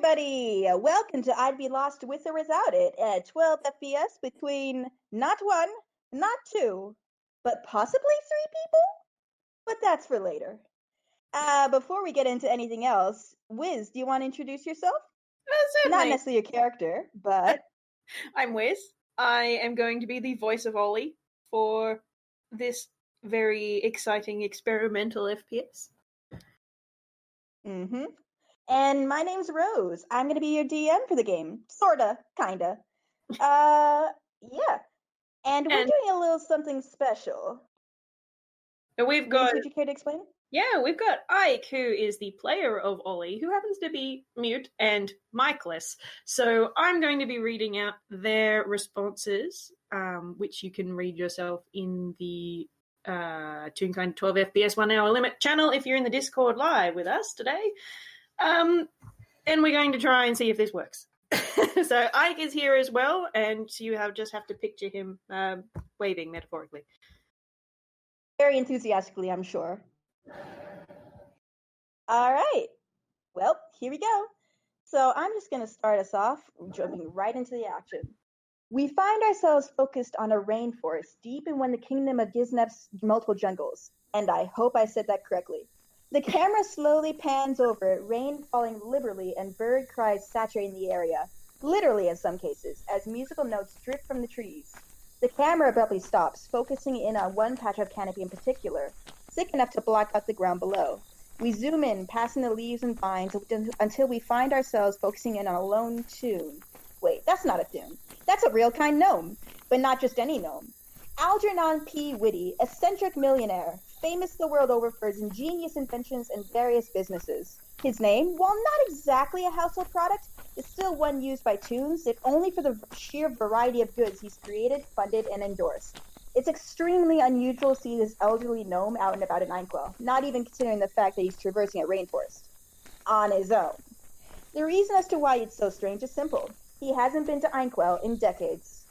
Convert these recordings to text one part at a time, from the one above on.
everybody! Welcome to I'd Be Lost With or Without It at 12 FPS between not one, not two, but possibly three people? But that's for later. Before we get into anything else, Whis, do you want to introduce yourself? Certainly. Not necessarily your character, but... I'm Whis. I am going to be the voice of Ollie for this very exciting experimental FPS. Mm-hmm. And my name's Rose. I'm going to be your DM for the game. Sorta. Kinda. Yeah. And we're doing a little something special. We've got... Would you care to explain? Yeah, we've got Ike, who is the player of Ollie, who happens to be mute and micless. So I'm going to be reading out their responses, which you can read yourself in the Toonkind 12 FPS 1 hour limit channel if you're in the Discord live with us today. And we're going to try and see if this works. So Ike is here as well, and you just have to picture him waving metaphorically. Very enthusiastically, I'm sure. All right. Well, here we go. So I'm just going to start us off, jumping right into the action. We find ourselves focused on a rainforest deep in one of the kingdom of Giznep's multiple jungles. And I hope I said that correctly. The camera slowly pans over it, rain falling liberally and bird cries saturating the area. Literally in some cases, as musical notes drip from the trees. The camera abruptly stops, focusing in on one patch of canopy in particular, thick enough to block out the ground below. We zoom in, passing the leaves and vines until we find ourselves focusing in on a lone toon. Wait, that's not a toon. That's a real kind gnome, but not just any gnome. Algernon P. Whitty, eccentric millionaire, famous the world over for his ingenious inventions and various businesses. His name, while not exactly a household product, is still one used by toons, if only for the sheer variety of goods he's created, funded, and endorsed. It's extremely unusual to see this elderly gnome out and about in Inkwell, not even considering the fact that he's traversing a rainforest. On his own. The reason as to why it's so strange is simple. He hasn't been to Inkwell in decades.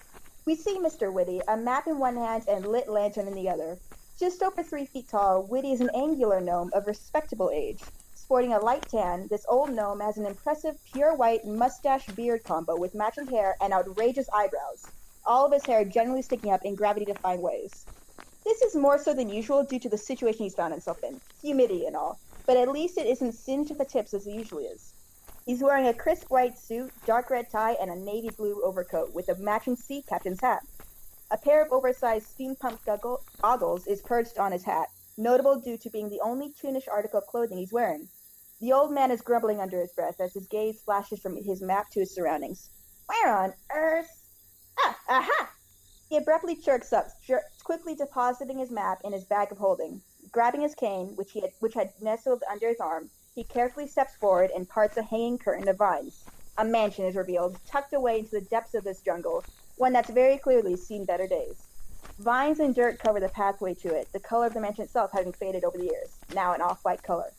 We see Mr. Whitty, a map in one hand and lit lantern in the other. Just over 3 feet tall, Whitty is an angular gnome of respectable age. Sporting a light tan, this old gnome has an impressive pure white mustache-beard combo with matching hair and outrageous eyebrows. All of his hair generally sticking up in gravity-defying ways. This is more so than usual due to the situation he's found himself in, humidity and all, but at least it isn't singed at the tips as it usually is. He's wearing a crisp white suit, dark red tie, and a navy blue overcoat with a matching sea captain's hat. A pair of oversized steampunk goggles is perched on his hat, notable due to being the only toonish article of clothing he's wearing. The old man is grumbling under his breath as his gaze flashes from his map to his surroundings. Where on earth? Aha! He abruptly jerks up, quickly depositing his map in his bag of holding. Grabbing his cane, which had nestled under his arm, he carefully steps forward and parts a hanging curtain of vines. A mansion is revealed, tucked away into the depths of this jungle, one that's very clearly seen better days. Vines and dirt cover the pathway to it, the color of the mansion itself having faded over the years, now an off-white color.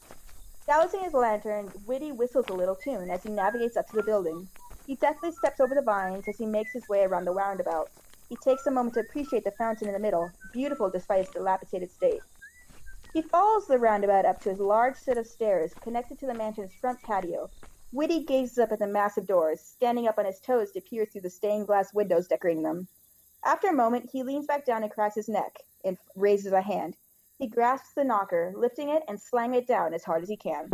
Dousing his lantern, Whitty whistles a little tune as he navigates up to the building. He deftly steps over the vines as he makes his way around the roundabout. He takes a moment to appreciate the fountain in the middle, beautiful despite its dilapidated state. He follows the roundabout up to his large set of stairs connected to the mansion's front patio. Whitty gazes up at the massive doors, standing up on his toes to peer through the stained glass windows decorating them. After a moment, he leans back down and cracks his neck, and raises a hand. He grasps the knocker, lifting it and slamming it down as hard as he can.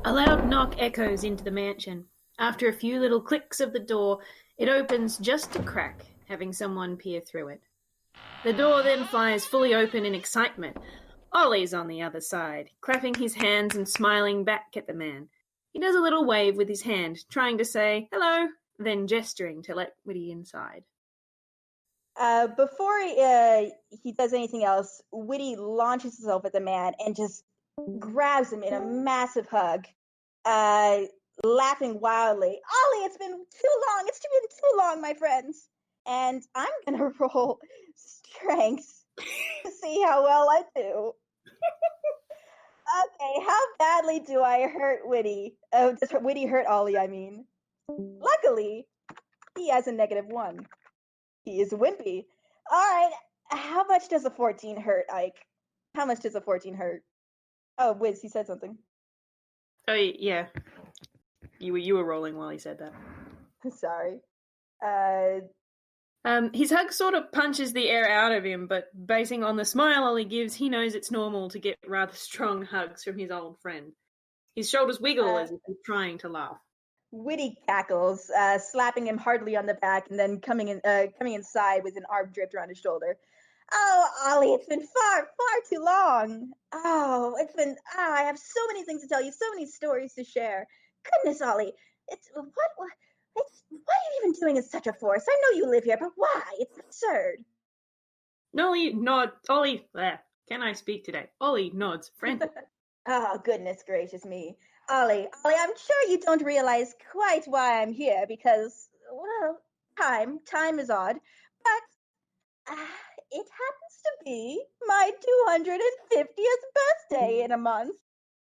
A loud knock echoes into the mansion. After a few little clicks of the door, it opens just a crack, having someone peer through it. The door then flies fully open in excitement. Ollie's on the other side, clapping his hands and smiling back at the man. He does a little wave with his hand, trying to say hello, then gesturing to let Whitty inside. Before he does anything else, Whitty launches himself at the man and just grabs him in a massive hug, laughing wildly. Ollie, it's been too long. It's been too long, my friends. And I'm going to roll strengths to see how well I do. Okay, how badly do I hurt Whitty? Oh, does Whitty hurt Ollie, I mean? Luckily, he has a -1. He is wimpy. All right, how much does a 14 hurt, Ike? How much does a 14 hurt? Oh, Wiz, he said something. Oh, yeah. You were rolling while he said that. Sorry. His hug sort of punches the air out of him, but basing on the smile Ollie gives, he knows it's normal to get rather strong hugs from his old friend. His shoulders wiggle as if he's trying to laugh. Whitty cackles, slapping him heartily on the back, and then coming inside with an arm draped around his shoulder. Oh, Ollie, it's been far too long. Oh, I have so many things to tell you, so many stories to share. Goodness, Ollie, what are you even doing in such a forest? I know you live here, but why? It's absurd. Ollie, can I speak today? Ollie nods, frantic. Oh, goodness gracious me. Ollie, I'm sure you don't realize quite why I'm here because, well, time is odd, but it happens to be my 250th birthday in a month.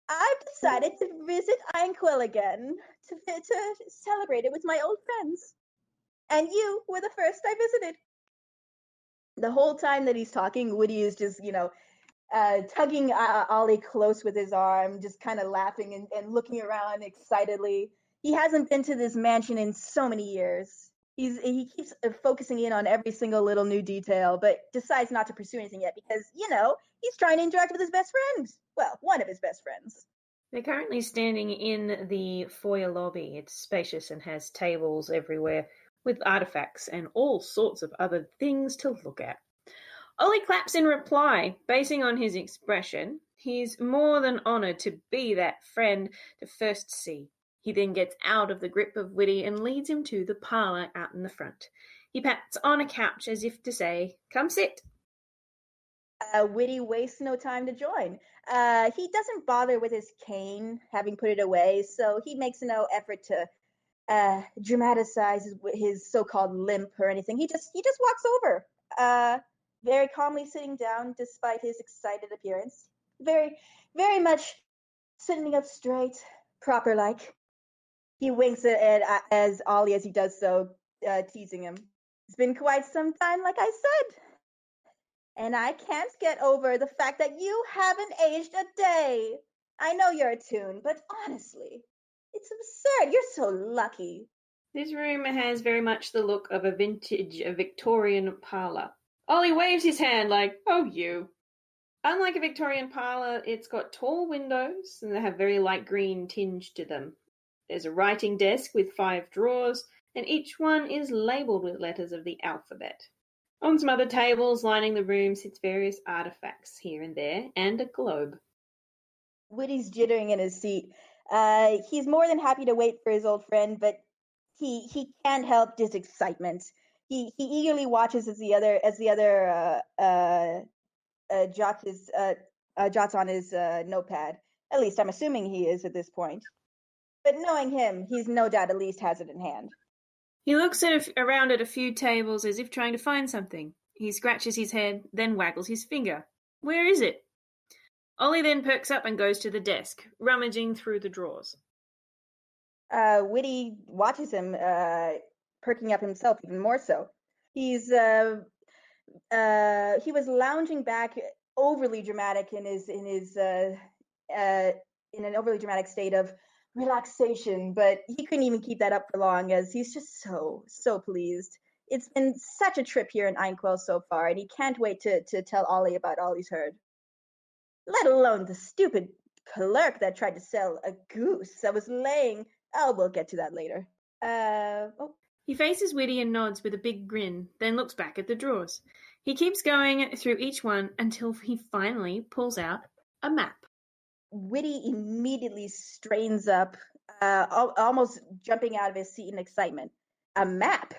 I've decided to visit Einquill again to celebrate it with my old friends. And you were the first I visited. The whole time that he's talking, Whitty is just, tugging Ollie close with his arm, just kind of laughing and looking around excitedly. He hasn't been to this mansion in so many years. He keeps focusing in on every single little new detail, but decides not to pursue anything yet because, he's trying to interact with his best friend. Well, one of his best friends. They're currently standing in the foyer lobby. It's spacious and has tables everywhere with artifacts and all sorts of other things to look at. Ollie claps in reply, basing on his expression. He's more than honoured to be that friend to first see. He then gets out of the grip of Whitty and leads him to the parlour out in the front. He pats on a couch as if to say, "Come sit." Whitty wastes no time to join. He doesn't bother with his cane, having put it away, so he makes no effort to dramatize his so-called limp or anything. He just walks over, very calmly sitting down despite his excited appearance. Very, very much sitting up straight, proper-like. He winks as Ollie as he does so, teasing him. It's been quite some time, like I said. And I can't get over the fact that you haven't aged a day. I know you're a Toon, but honestly, it's absurd. You're so lucky. This room has very much the look of a vintage Victorian parlour. Ollie waves his hand like, "Oh, you." Unlike a Victorian parlour, it's got tall windows and they have very light green tinge to them. There's a writing desk with 5 drawers, and each one is labelled with letters of the alphabet. On some other tables lining the room sits various artifacts here and there, and a globe. Whitty's jittering in his seat. He's more than happy to wait for his old friend, but he can't help his excitement. He eagerly watches as the other jots on his notepad. At least I'm assuming he is at this point. But knowing him, he's no doubt at least has it in hand. He looks around at a few tables as if trying to find something. He scratches his head, then waggles his finger. Where is it? Ollie then perks up and goes to the desk, rummaging through the drawers. Whitty watches him, perking up himself even more so. He was lounging back, overly dramatic in an overly dramatic state of relaxation, but he couldn't even keep that up for long as he's just so pleased. It's been such a trip here in Einquill so far, and he can't wait to tell Ollie about all he's heard. Let alone the stupid clerk that tried to sell a goose that was laying. Oh, we'll get to that later. He faces Whitty and nods with a big grin, then looks back at the drawers. He keeps going through each one until he finally pulls out a map. Whitty immediately strains up, almost jumping out of his seat in excitement. A map?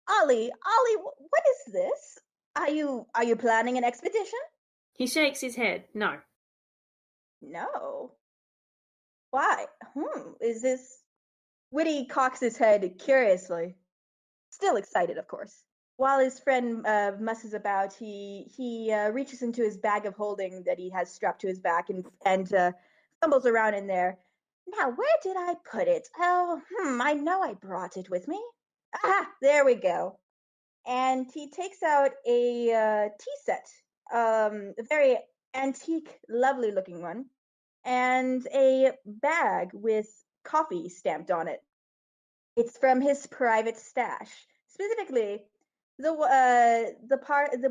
Ollie, what is this? Are you planning an expedition? He shakes his head. No. No. Why? Is this... Whitty cocks his head curiously. Still excited, of course. While his friend musses about, he reaches into his bag of holding that he has strapped to his back and fumbles around in there. Now, where did I put it? Oh, I know I brought it with me. Ah, there we go. And he takes out a tea set, a very antique, lovely-looking one, and a bag with coffee stamped on it. It's from his private stash, specifically the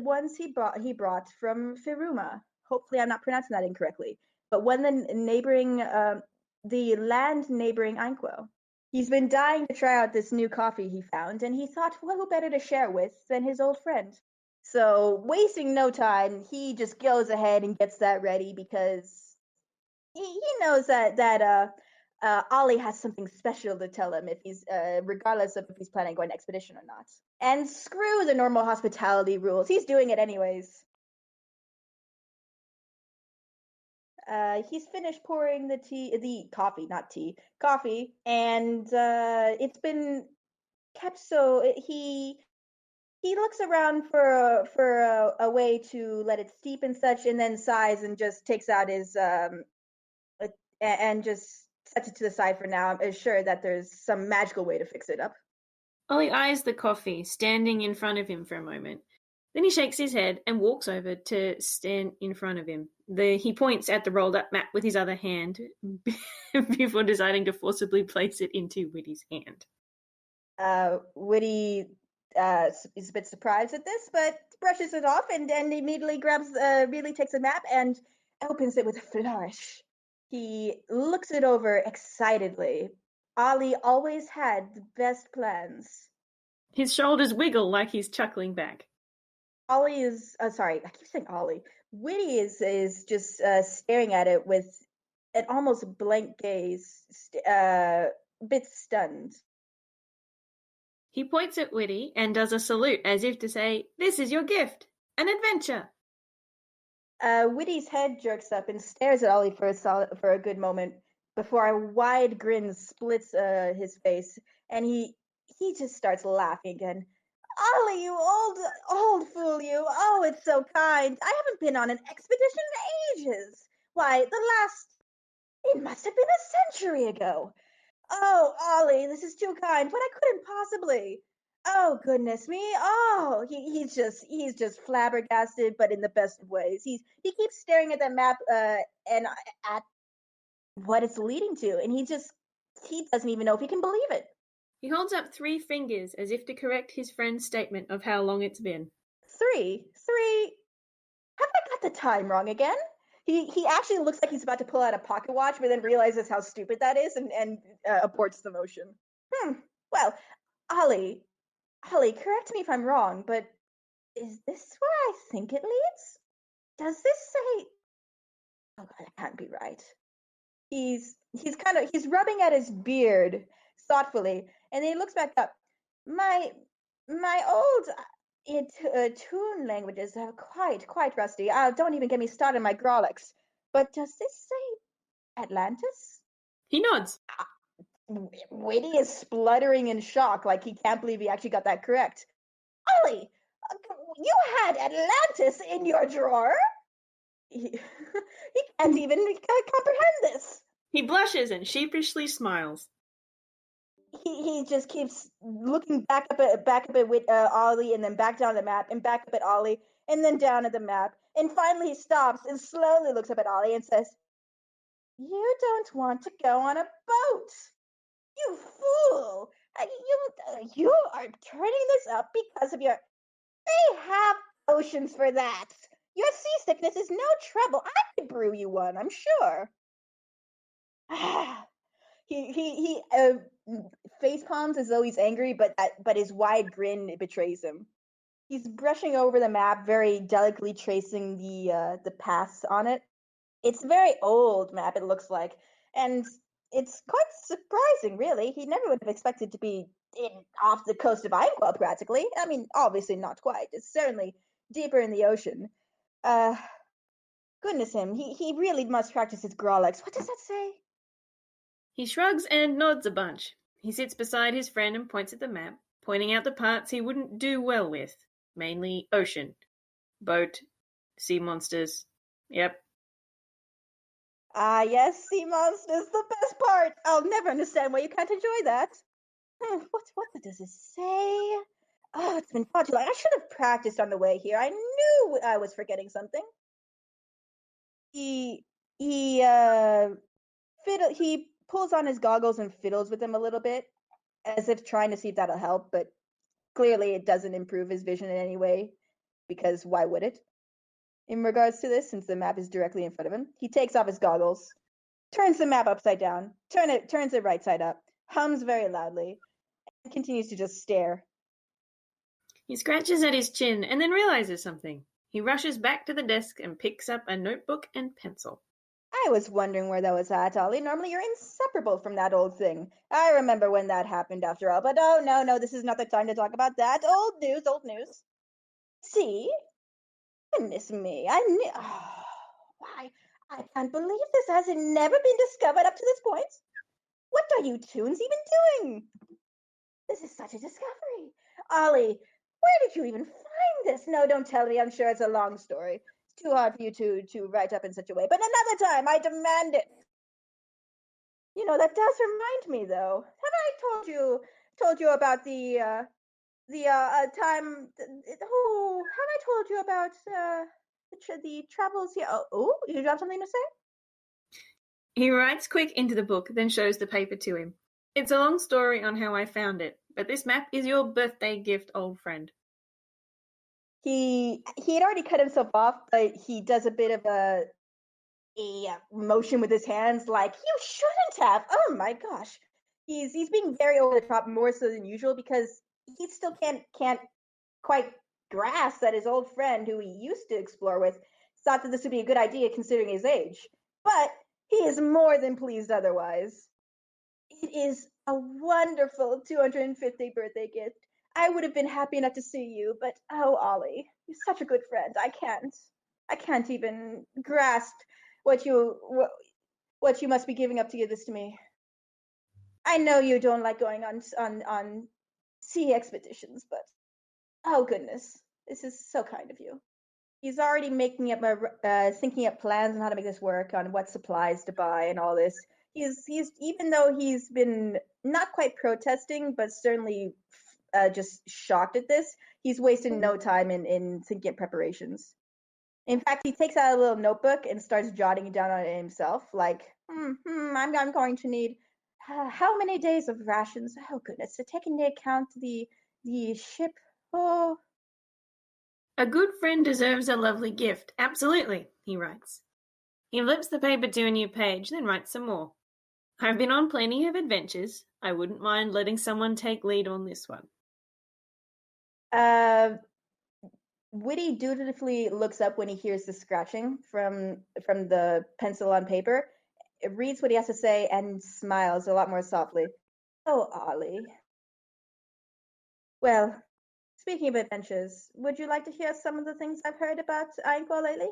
ones he brought from Firuma. Hopefully, I'm not pronouncing that incorrectly. But when the land neighboring Anquo. He's been dying to try out this new coffee he found, and he thought, well, who better to share with than his old friend? So, wasting no time, he just goes ahead and gets that ready because he knows that Ollie has something special to tell him if he's regardless of if he's planning on going on an expedition or not. And screw the normal hospitality rules. He's doing it anyways. He's finished pouring the coffee, and it's been kept so he looks around for a way to let it steep and such, and then sighs and just takes out his and just sets it to the side for now. I'm sure that there's some magical way to fix it up. Ollie eyes the coffee, standing in front of him for a moment. Then he shakes his head and walks over to stand in front of him. He points at the rolled-up map with his other hand before deciding to forcibly place it into Whitty's hand. Whitty is a bit surprised at this, but brushes it off and then immediately really takes a map and opens it with a flourish. He looks it over excitedly. Ollie always had the best plans. His shoulders wiggle like he's chuckling back. Ollie is sorry, I keep saying Ollie. Whitty is just staring at it with an almost blank gaze, a bit stunned. He points at Whitty and does a salute as if to say, "This is your gift, an adventure." Whitty's head jerks up and stares at Ollie for a good moment before a wide grin splits his face, and he just starts laughing again. Ollie, you old fool, you! Oh, it's so kind. I haven't been on an expedition in ages. Why, it must have been a century ago. Oh, Ollie, this is too kind, but I couldn't possibly. Oh, goodness me. Oh, he's just flabbergasted, but in the best of ways. He keeps staring at that map and at what it's leading to, and he doesn't even know if he can believe it. He holds up 3 fingers as if to correct his friend's statement of how long it's been. 3? Have I got the time wrong again? He actually looks like he's about to pull out a pocket watch, but then realizes how stupid that is and aborts the motion. Well, Ollie, correct me if I'm wrong, but is this where I think it leads? Does this say... Oh God, it can't be right. He's rubbing at his beard thoughtfully, and then he looks back up. My old Toon languages are quite rusty. Don't even get me started on my Grolix. But does this say Atlantis? He nods. Whitty is spluttering in shock, like he can't believe he actually got that correct. Ollie, you had Atlantis in your drawer? He can't even comprehend this. He blushes and sheepishly smiles. He just keeps looking back up at with Ollie, and then back down the map, and back up at Ollie, and then down at the map, and finally he stops and slowly looks up at Ollie and says, "You don't want to go on a boat, you fool! You are turning this up because of your... They have potions for that. Your seasickness is no trouble. I could brew you one, I'm sure." He face palms as though he's angry, but his wide grin betrays him. He's brushing over the map, very delicately tracing the paths on it. It's a very old map, it looks like, and it's quite surprising, really. He never would have expected to be off the coast of Ainquo, practically. I mean, obviously not quite. It's certainly deeper in the ocean. Goodness him, he really must practice his Grolix. What does that say? He shrugs and nods a bunch. He sits beside his friend and points at the map, pointing out the parts he wouldn't do well with. Mainly ocean. Boat. Sea monsters. Yep. Ah, yes, sea monsters, the best part. I'll never understand why you can't enjoy that. What does it say? Oh, it's been far too long. I should have practiced on the way here. I knew I was forgetting something. He pulls on his goggles and fiddles with them a little bit, as if trying to see if that'll help, but clearly it doesn't improve his vision in any way, because why would it? In regards to this, since the map is directly in front of him, he takes off his goggles, turns the map upside down, turns it right side up, hums very loudly, and continues to just stare. He scratches at his chin and then realizes something. He rushes back to the desk and picks up a notebook and pencil. I was wondering where that was at, Ollie. Normally you're inseparable from that old thing. I remember when that happened after all, but oh, no, this is not the time to talk about that. Old news. See? Goodness me, why, I can't believe this has never been discovered up to this point. What are you Toons even doing? This is such a discovery. Ollie, where did you even find this? No, don't tell me. I'm sure it's a long story. It's too hard for you to write up in such a way. But another time, I demand it. You know, that does remind me, though. Have I told you about the time? Oh, have I told you about the travels here? Oh, you have something to say? He writes quick into the book, then shows the paper to him. It's a long story on how I found it, but this map is your birthday gift, old friend. He had already cut himself off, but he does a bit of a motion with his hands, like, you shouldn't have. Oh my gosh, he's being very over the top, more so than usual, because he still can't quite grasp that his old friend, who he used to explore with, thought that this would be a good idea considering his age. But he is more than pleased otherwise. It is a wonderful 250th birthday gift. I would have been happy enough to see you, but oh, Ollie, you're such a good friend. I can't even grasp what you must be giving up to give this to me. I know you don't like going on sea expeditions, but oh goodness, this is so kind of you. He's already thinking up plans on how to make this work, on what supplies to buy and all this. He's even though he's been not quite protesting, but certainly just shocked at this, he's wasted no time in thinking of preparations. In fact, he takes out a little notebook and starts jotting it down on it himself, like, I'm going to need how many days of rations? Oh goodness, to take into account the ship. Oh. A good friend deserves a lovely gift. Absolutely, he writes. He flips the paper to a new page, then writes some more. I've been on plenty of adventures. I wouldn't mind letting someone take lead on this one. Whitty dutifully looks up when he hears the scratching from the pencil on paper. It reads what he has to say and smiles a lot more softly. Oh, Ollie. Well, speaking of adventures, would you like to hear some of the things I've heard about Ainqua lately?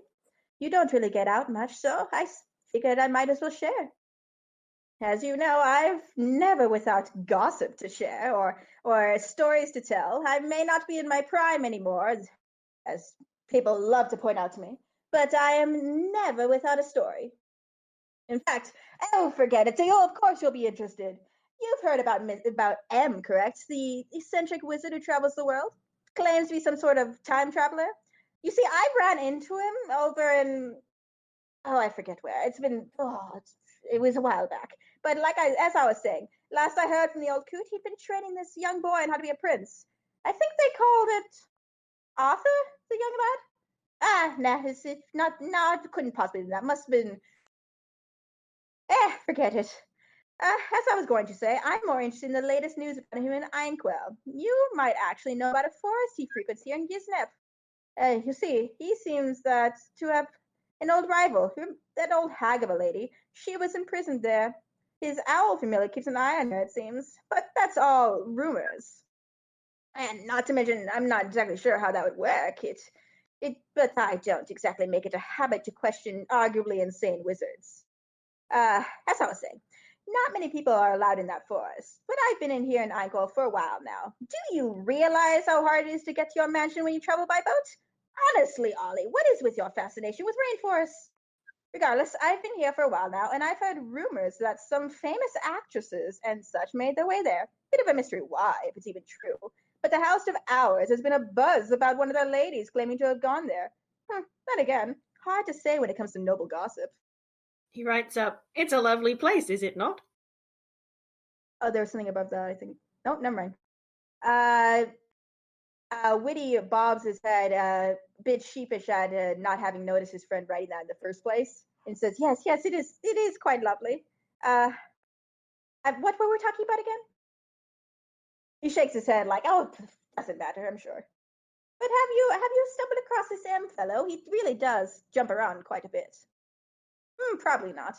You don't really get out much, so I figured I might as well share. As you know, I've never without gossip to share or stories to tell. I may not be in my prime anymore, as people love to point out to me, but I am never without a story. In fact, oh, forget it. Oh, of course you'll be interested. You've heard about M, correct? The eccentric wizard who travels the world? Claims to be some sort of time traveler? You see, I ran into him over in... Oh, I forget where. It was a while back. But as I was saying, last I heard from the old coot, he'd been training this young boy on how to be a prince. I think they called it Arthur, the young lad? It couldn't possibly be that. Must have been... forget it. As I was going to say, I'm more interested in the latest news about him in Ainquell. You might actually know about a forest he frequents here in Gisnep. You see, he seems to have an old rival, that old hag of a lady. She was imprisoned there. His owl familiar keeps an eye on her, it seems. But that's all rumors. And not to mention, I'm not exactly sure how that would work. But I don't exactly make it a habit to question arguably insane wizards. As I was saying, not many people are allowed in that forest, but I've been in here in Ainquell for a while now. Do you realize how hard it is to get to your mansion when you travel by boat? Honestly, Ollie, what is with your fascination with rainforests? Regardless, I've been here for a while now, and I've heard rumors that some famous actresses and such made their way there. Bit of a mystery why, if it's even true. But the house of ours has been a buzz about one of their ladies claiming to have gone there. Then again, hard to say when it comes to noble gossip. He writes up, it's a lovely place, is it not? Oh, there was something above that, I think. Nope, never mind. Whitty bobs his head, a bit sheepish at not having noticed his friend writing that in the first place, and says, "Yes, yes, it is quite lovely." Uh, what were we talking about again? He shakes his head like, "Oh, doesn't matter, I'm sure." But have you stumbled across this M fellow? He really does jump around quite a bit. Probably not.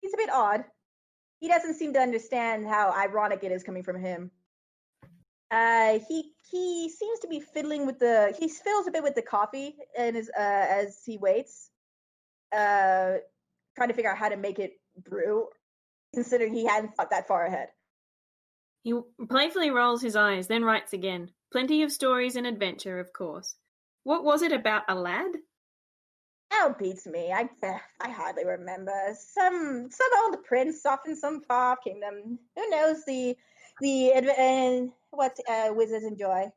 He's a bit odd. He doesn't seem to understand how ironic it is coming from him. He seems to be fiddling with he fiddles a bit with the coffee and as he waits, trying to figure out how to make it brew, considering he hadn't thought that far ahead. He playfully rolls his eyes, then writes again. Plenty of stories and adventure, of course. What was it about a lad? Oh, beats me. I hardly remember. Some old prince off in some far kingdom. Who knows what wizards enjoy?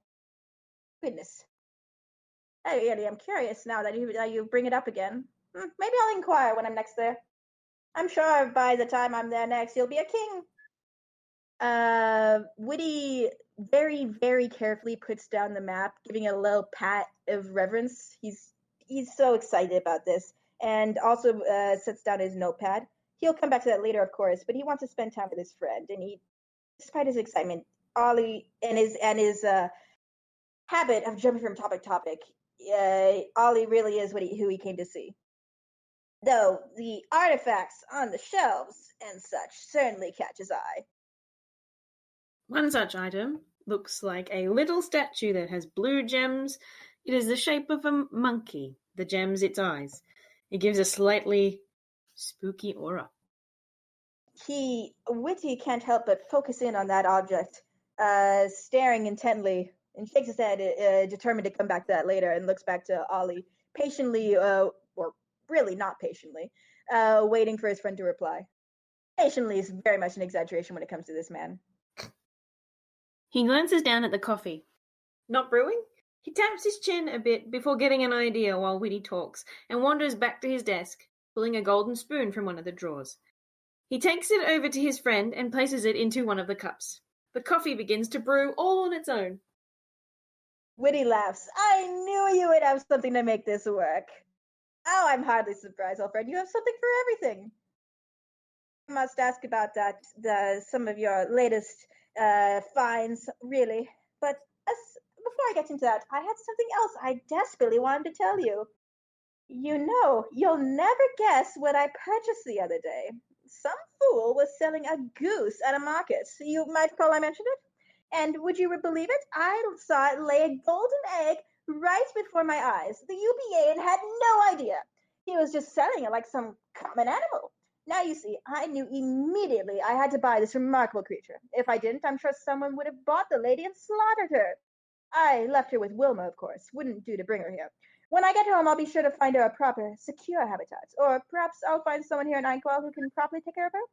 Goodness. I really am curious now that you bring it up again. Maybe I'll inquire when I'm next there. I'm sure by the time I'm there next, you'll be a king. Whitty very, very carefully puts down the map, giving it a little pat of reverence. He's so excited about this, and also sets down his notepad. He'll come back to that later, of course, but he wants to spend time with his friend, and despite his excitement, Ollie and his habit of jumping from topic to topic, Ollie really is who he came to see. Though the artifacts on the shelves and such certainly catch his eye. One such item looks like a little statue that has blue gems. It is the shape of a monkey, the gems its eyes. It gives a slightly spooky aura. Whitty can't help but focus in on that object, staring intently, and shakes his head, determined to come back to that later, and looks back to Ollie, patiently, or really not patiently, waiting for his friend to reply. Patiently is very much an exaggeration when it comes to this man. He glances down at the coffee. Not brewing? He taps his chin a bit before getting an idea while Whitty talks, and wanders back to his desk, pulling a golden spoon from one of the drawers. He takes it over to his friend and places it into one of the cups. The coffee begins to brew all on its own. Whitty laughs. I knew you would have something to make this work. Oh, I'm hardly surprised, old friend. You have something for everything. I must ask about some of your latest finds, really. But before I get into that, I had something else I desperately wanted to tell you. You know, you'll never guess what I purchased the other day. Some fool was selling a goose at a market. You might recall I mentioned it? And would you believe it? I saw it lay a golden egg right before my eyes. The UBA had no idea. He was just selling it like some common animal. Now you see, I knew immediately I had to buy this remarkable creature. If I didn't, I'm sure someone would have bought the lady and slaughtered her. I left her with Wilma, of course. Wouldn't do to bring her here. When I get home, I'll be sure to find her a proper, secure habitat. Or perhaps I'll find someone here in Einquell who can properly take care of her.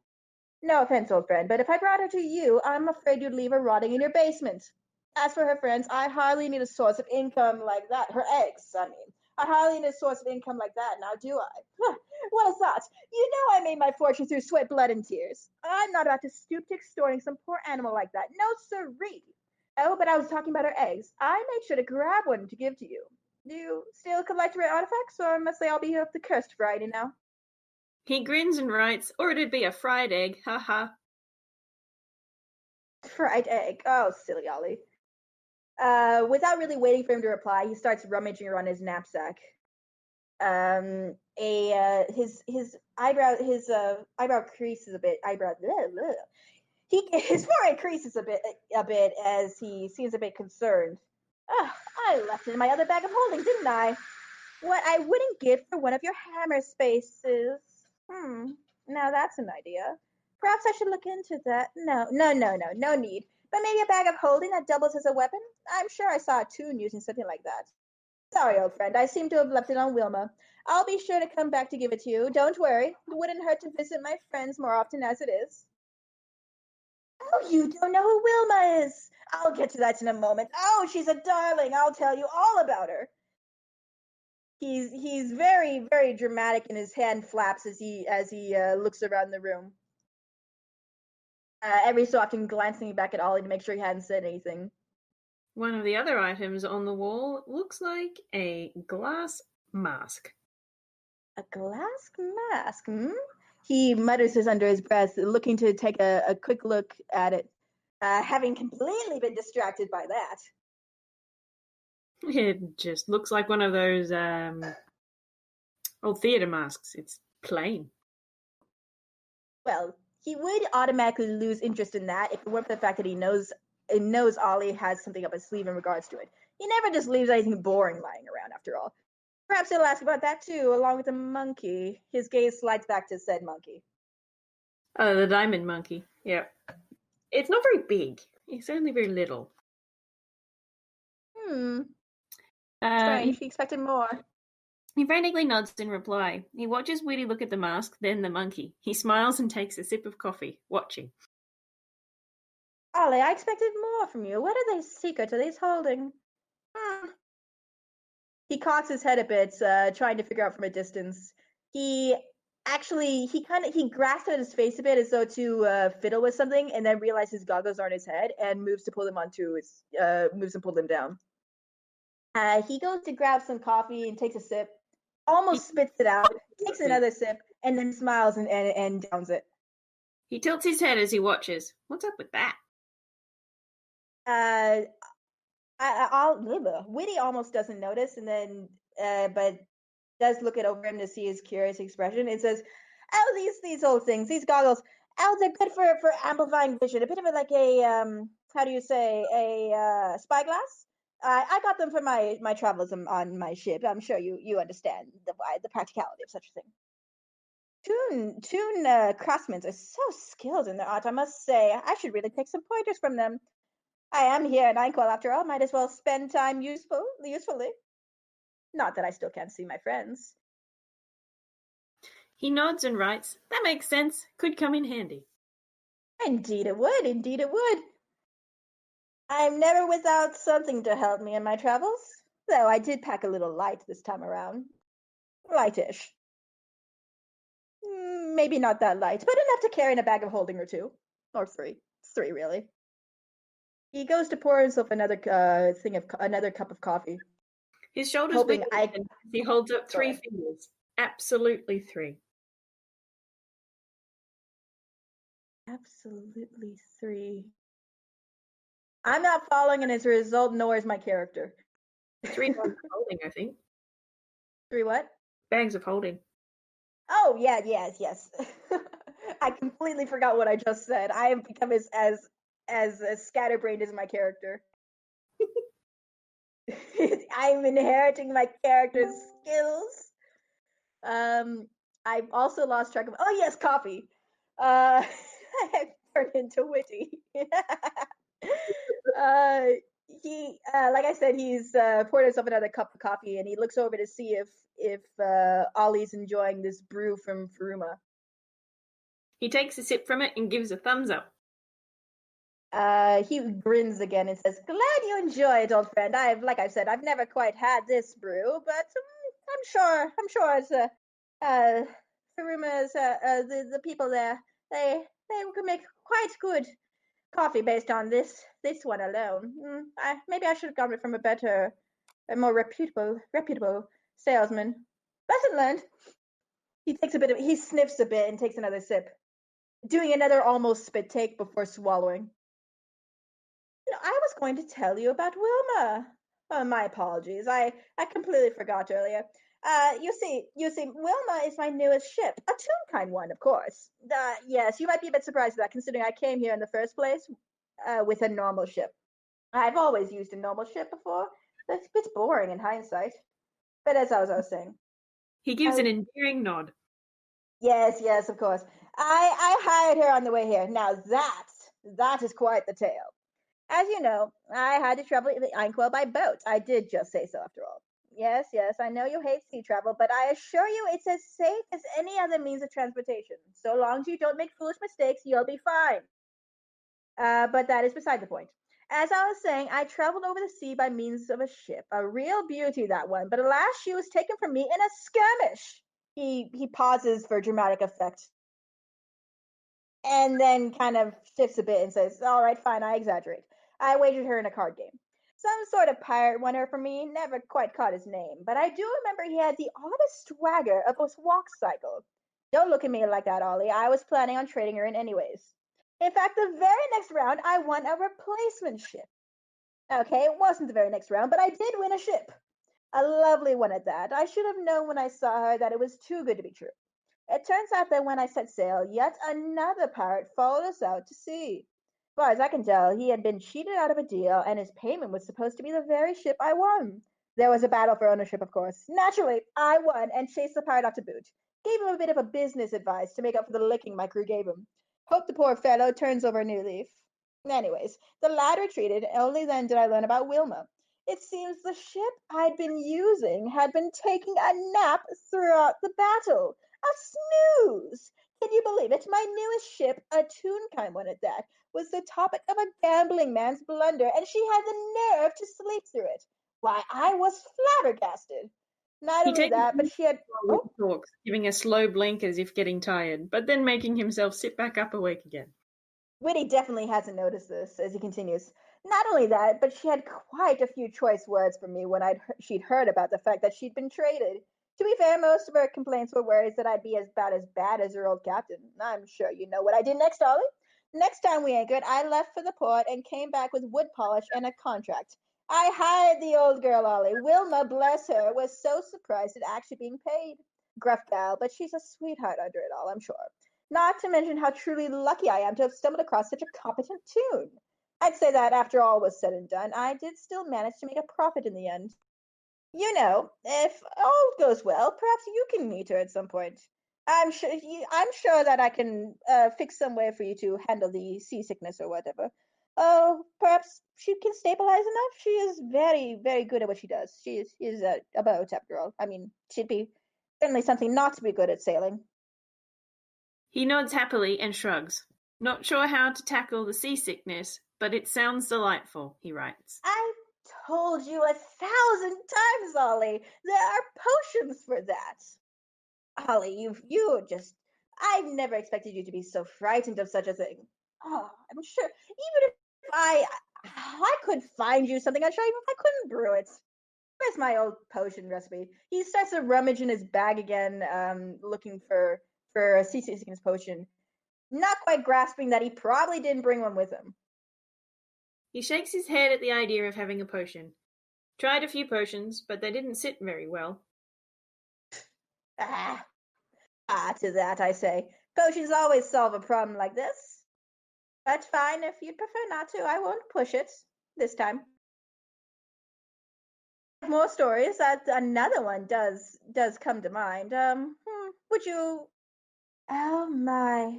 No offense, old friend, but if I brought her to you, I'm afraid you'd leave her rotting in your basement. As for her friends, I hardly need a source of income like that. Her eggs, I mean. I hardly need a source of income like that, now do I? What a thought! You know I made my fortune through sweat, blood, and tears. I'm not about to stoop to extorting some poor animal like that. No siree. Oh, but I was talking about her eggs. I made sure to grab one to give to you. Do you still collect rare artifacts, or must they all be of the cursed variety now? He grins and writes, or it'd be a fried egg, haha. Fried egg. Oh, silly Ollie. Without really waiting for him to reply, he starts rummaging around his knapsack. His eyebrow creases a bit. His forehead creases a bit as he seems a bit concerned. I left it in my other bag of holding, didn't I? What I wouldn't give for one of your hammer spaces. Now that's an idea. Perhaps I should look into that. No need. But maybe a bag of holding that doubles as a weapon? I'm sure I saw a Toon using something like that. Sorry, old friend. I seem to have left it on Wilma. I'll be sure to come back to give it to you. Don't worry. It wouldn't hurt to visit my friends more often as it is. Oh, you don't know who Wilma is. I'll get to that in a moment. Oh, she's a darling. I'll tell you all about her. He's very, very dramatic, and his hand flaps as he looks around the room. every so often glancing back at Ollie to make sure he hadn't said anything. One of the other items on the wall looks like a glass mask. A glass mask, hmm? He mutters this under his breath, looking to take a quick look at it, having completely been distracted by that. It just looks like one of those old theatre masks. It's plain. Well, he would automatically lose interest in that if it weren't for the fact that he knows Ollie has something up his sleeve in regards to it. He never just leaves anything boring lying around, after all. Perhaps he'll ask about that too, along with the monkey. His gaze slides back to said monkey. Oh, the diamond monkey. Yeah. It's not very big. It's only very little. Strange. He expected more. He frantically nods in reply. He watches Whitty look at the mask, then the monkey. He smiles and takes a sip of coffee, watching. Ollie, I expected more from you. What are these secrets are these holding? He cocks his head a bit, trying to figure out from a distance. He grasps at his face a bit as though to fiddle with something, and then realizes his goggles are on his head and moves to pull them pull them down. He goes to grab some coffee and takes a sip, almost spits it out, takes another sip, and then smiles and downs it. He tilts his head as he watches. What's up with that? Whitty almost doesn't notice, and then but does look it over him to see his curious expression. It says, "Oh, these old things, these goggles. Oh, they're good for amplifying vision. A bit of it like a how do you say, a spyglass. I got them for my travels on my ship. I'm sure you understand the practicality of such a thing. Toon craftsmen are so skilled in their art, I must say. I should really take some pointers from them. I am here in Inkwell, after all. Might as well spend time usefully. Not that I still can't see my friends." He nods and writes, "That makes sense. Could come in handy." Indeed it would. Indeed it would. I'm never without something to help me in my travels, though I did pack a little light this time around. Lightish. Maybe not that light, but enough to carry in a bag of holding or two. Or three. Three, really. He goes to pour himself another cup of coffee. His shoulders wiggle as he holds up 3 fingers. Absolutely 3. Absolutely 3. I'm not following, and as a result, nor is my character. 3 bags of holding, I think. 3 what? Bags of holding. Oh, yeah, yes. I completely forgot what I just said. I have become as scatterbrained as my character. I'm inheriting my character's skills. I've also lost track of. Oh yes, coffee. I have turned into Whitty. He, like I said, he's poured himself another cup of coffee, and he looks over to see if Ollie's enjoying this brew from Furuma. He takes a sip from it and gives a thumbs up. He grins again and says, "Glad you enjoy it, old friend. Like I've said, I've never quite had this brew, but I'm sure it's Furuma's the people there, they can make quite good coffee based on this one alone. Maybe I should have gotten it from a more reputable salesman. Lesson learned." He sniffs a bit and takes another sip, doing another almost spit take before swallowing. I was going to tell you about Wilma. My apologies. I completely forgot earlier. You see, Wilma is my newest ship, a Toonkind one, of course. Yes, you might be a bit surprised at that, considering I came here in the first place with a normal ship. I've always used a normal ship before. That's a bit boring in hindsight. But as I was saying. He gives an endearing nod. Yes, of course. I hired her on the way here. Now that is quite the tale. As you know, I had to travel to Inkwell by boat. I did just say so, after all. Yes, I know you hate sea travel, but I assure you it's as safe as any other means of transportation. So long as you don't make foolish mistakes, you'll be fine. But that is beside the point. As I was saying, I traveled over the sea by means of a ship. A real beauty, that one. But alas, she was taken from me in a skirmish. He pauses for dramatic effect. And then kind of shifts a bit and says, all right, fine, I exaggerate. I wagered her in a card game. Some sort of pirate won her for me, never quite caught his name, but I do remember he had the oddest swagger of a walk cycle. Don't look at me like that, Ollie. I was planning on trading her in anyways. In fact, the very next round, I won a replacement ship. Okay, it wasn't the very next round, but I did win a ship. A lovely one at that. I should have known when I saw her that it was too good to be true. It turns out that when I set sail, yet another pirate followed us out to sea. As far as I can tell, he had been cheated out of a deal, and his payment was supposed to be the very ship I won. There was a battle for ownership, of course. Naturally, I won and chased the pirate off to boot. Gave him a bit of a business advice to make up for the licking my crew gave him. Hope the poor fellow turns over a new leaf. Anyways, the lad retreated, and only then did I learn about Wilma. It seems the ship I'd been using had been taking a nap throughout the battle. A snooze! Can you believe it? My newest ship, a Toonkind one at that, was the topic of a gambling man's blunder, and she had the nerve to sleep through it. Why, I was flabbergasted. Not He only takes that, but she had... Whitty talks, giving a slow blink as if getting tired, but then making himself sit back up awake again. Whitty definitely hasn't noticed this, as he continues. Not only that, but she had quite a few choice words for me when she'd heard about the fact that she'd been traded. To be fair, most of her complaints were worries that I'd be about as bad as her old captain. I'm sure you know what I did next, Ollie. Next time we anchored, I left for the port and came back with wood polish and a contract. I hired the old girl, Ollie. Wilma, bless her, was so surprised at actually being paid. Gruff gal, but she's a sweetheart under it all, I'm sure. Not to mention how truly lucky I am to have stumbled across such a competent tune. I'd say that after all was said and done, I did still manage to make a profit in the end. You know, if all goes well, perhaps you can meet her at some point. I'm sure that I can fix some way for you to handle the seasickness or whatever. Oh, perhaps she can stabilize enough. She is very, very good at what she does. She is a boat after all. I mean, she'd be certainly something not to be good at sailing. He nods happily and shrugs. Not sure how to tackle the seasickness, but it sounds delightful, he writes. I told you 1,000 times, Ollie. There are potions for that. Ollie, you just... I've never expected you to be so frightened of such a thing. Oh, I'm sure. Even if I could find you something, I'm sure even if I couldn't brew it. Where's my old potion recipe? He starts to rummage in his bag again, looking for a seasickness potion, not quite grasping that he probably didn't bring one with him. He shakes his head at the idea of having a potion. Tried a few potions, but they didn't sit very well. To that I say, potions always solve a problem like this. But fine, if you'd prefer not to, I won't push it this time. More stories. That another one does come to mind. Would you? Oh my!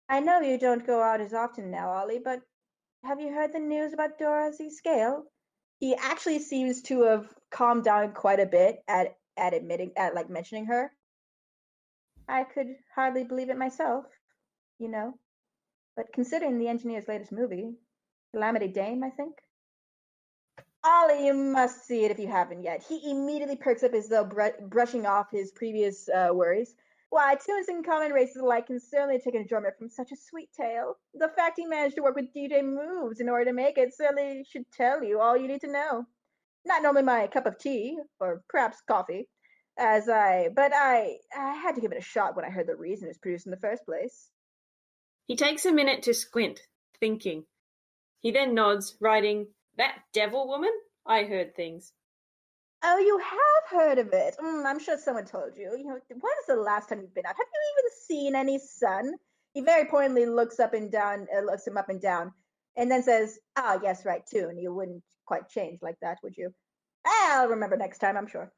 I know you don't go out as often now, Ollie, but have you heard the news about Dorothy Scale? He actually seems to have calmed down quite a bit at mentioning her. I could hardly believe it myself, you know. But considering the engineer's latest movie, Calamity Dame, I think. Ollie, you must see it if you haven't yet. He immediately perks up as though brushing off his previous worries. Why, tunes and common races alike can certainly take enjoyment from such a sweet tale. The fact he managed to work with DJ Moves in order to make it certainly should tell you all you need to know. Not normally my cup of tea, or perhaps coffee, but I had to give it a shot when I heard the reason it was produced in the first place. He takes a minute to squint, thinking. He then nods, writing, "That devil woman? I heard things." Oh, you have heard of it. I'm sure someone told you. You know, when is the last time you've been out? Have you even seen any sun? He very pointedly looks him up and down, and then says, "Ah, yes, right, too. And you wouldn't quite change like that, would you?" I'll remember next time, I'm sure.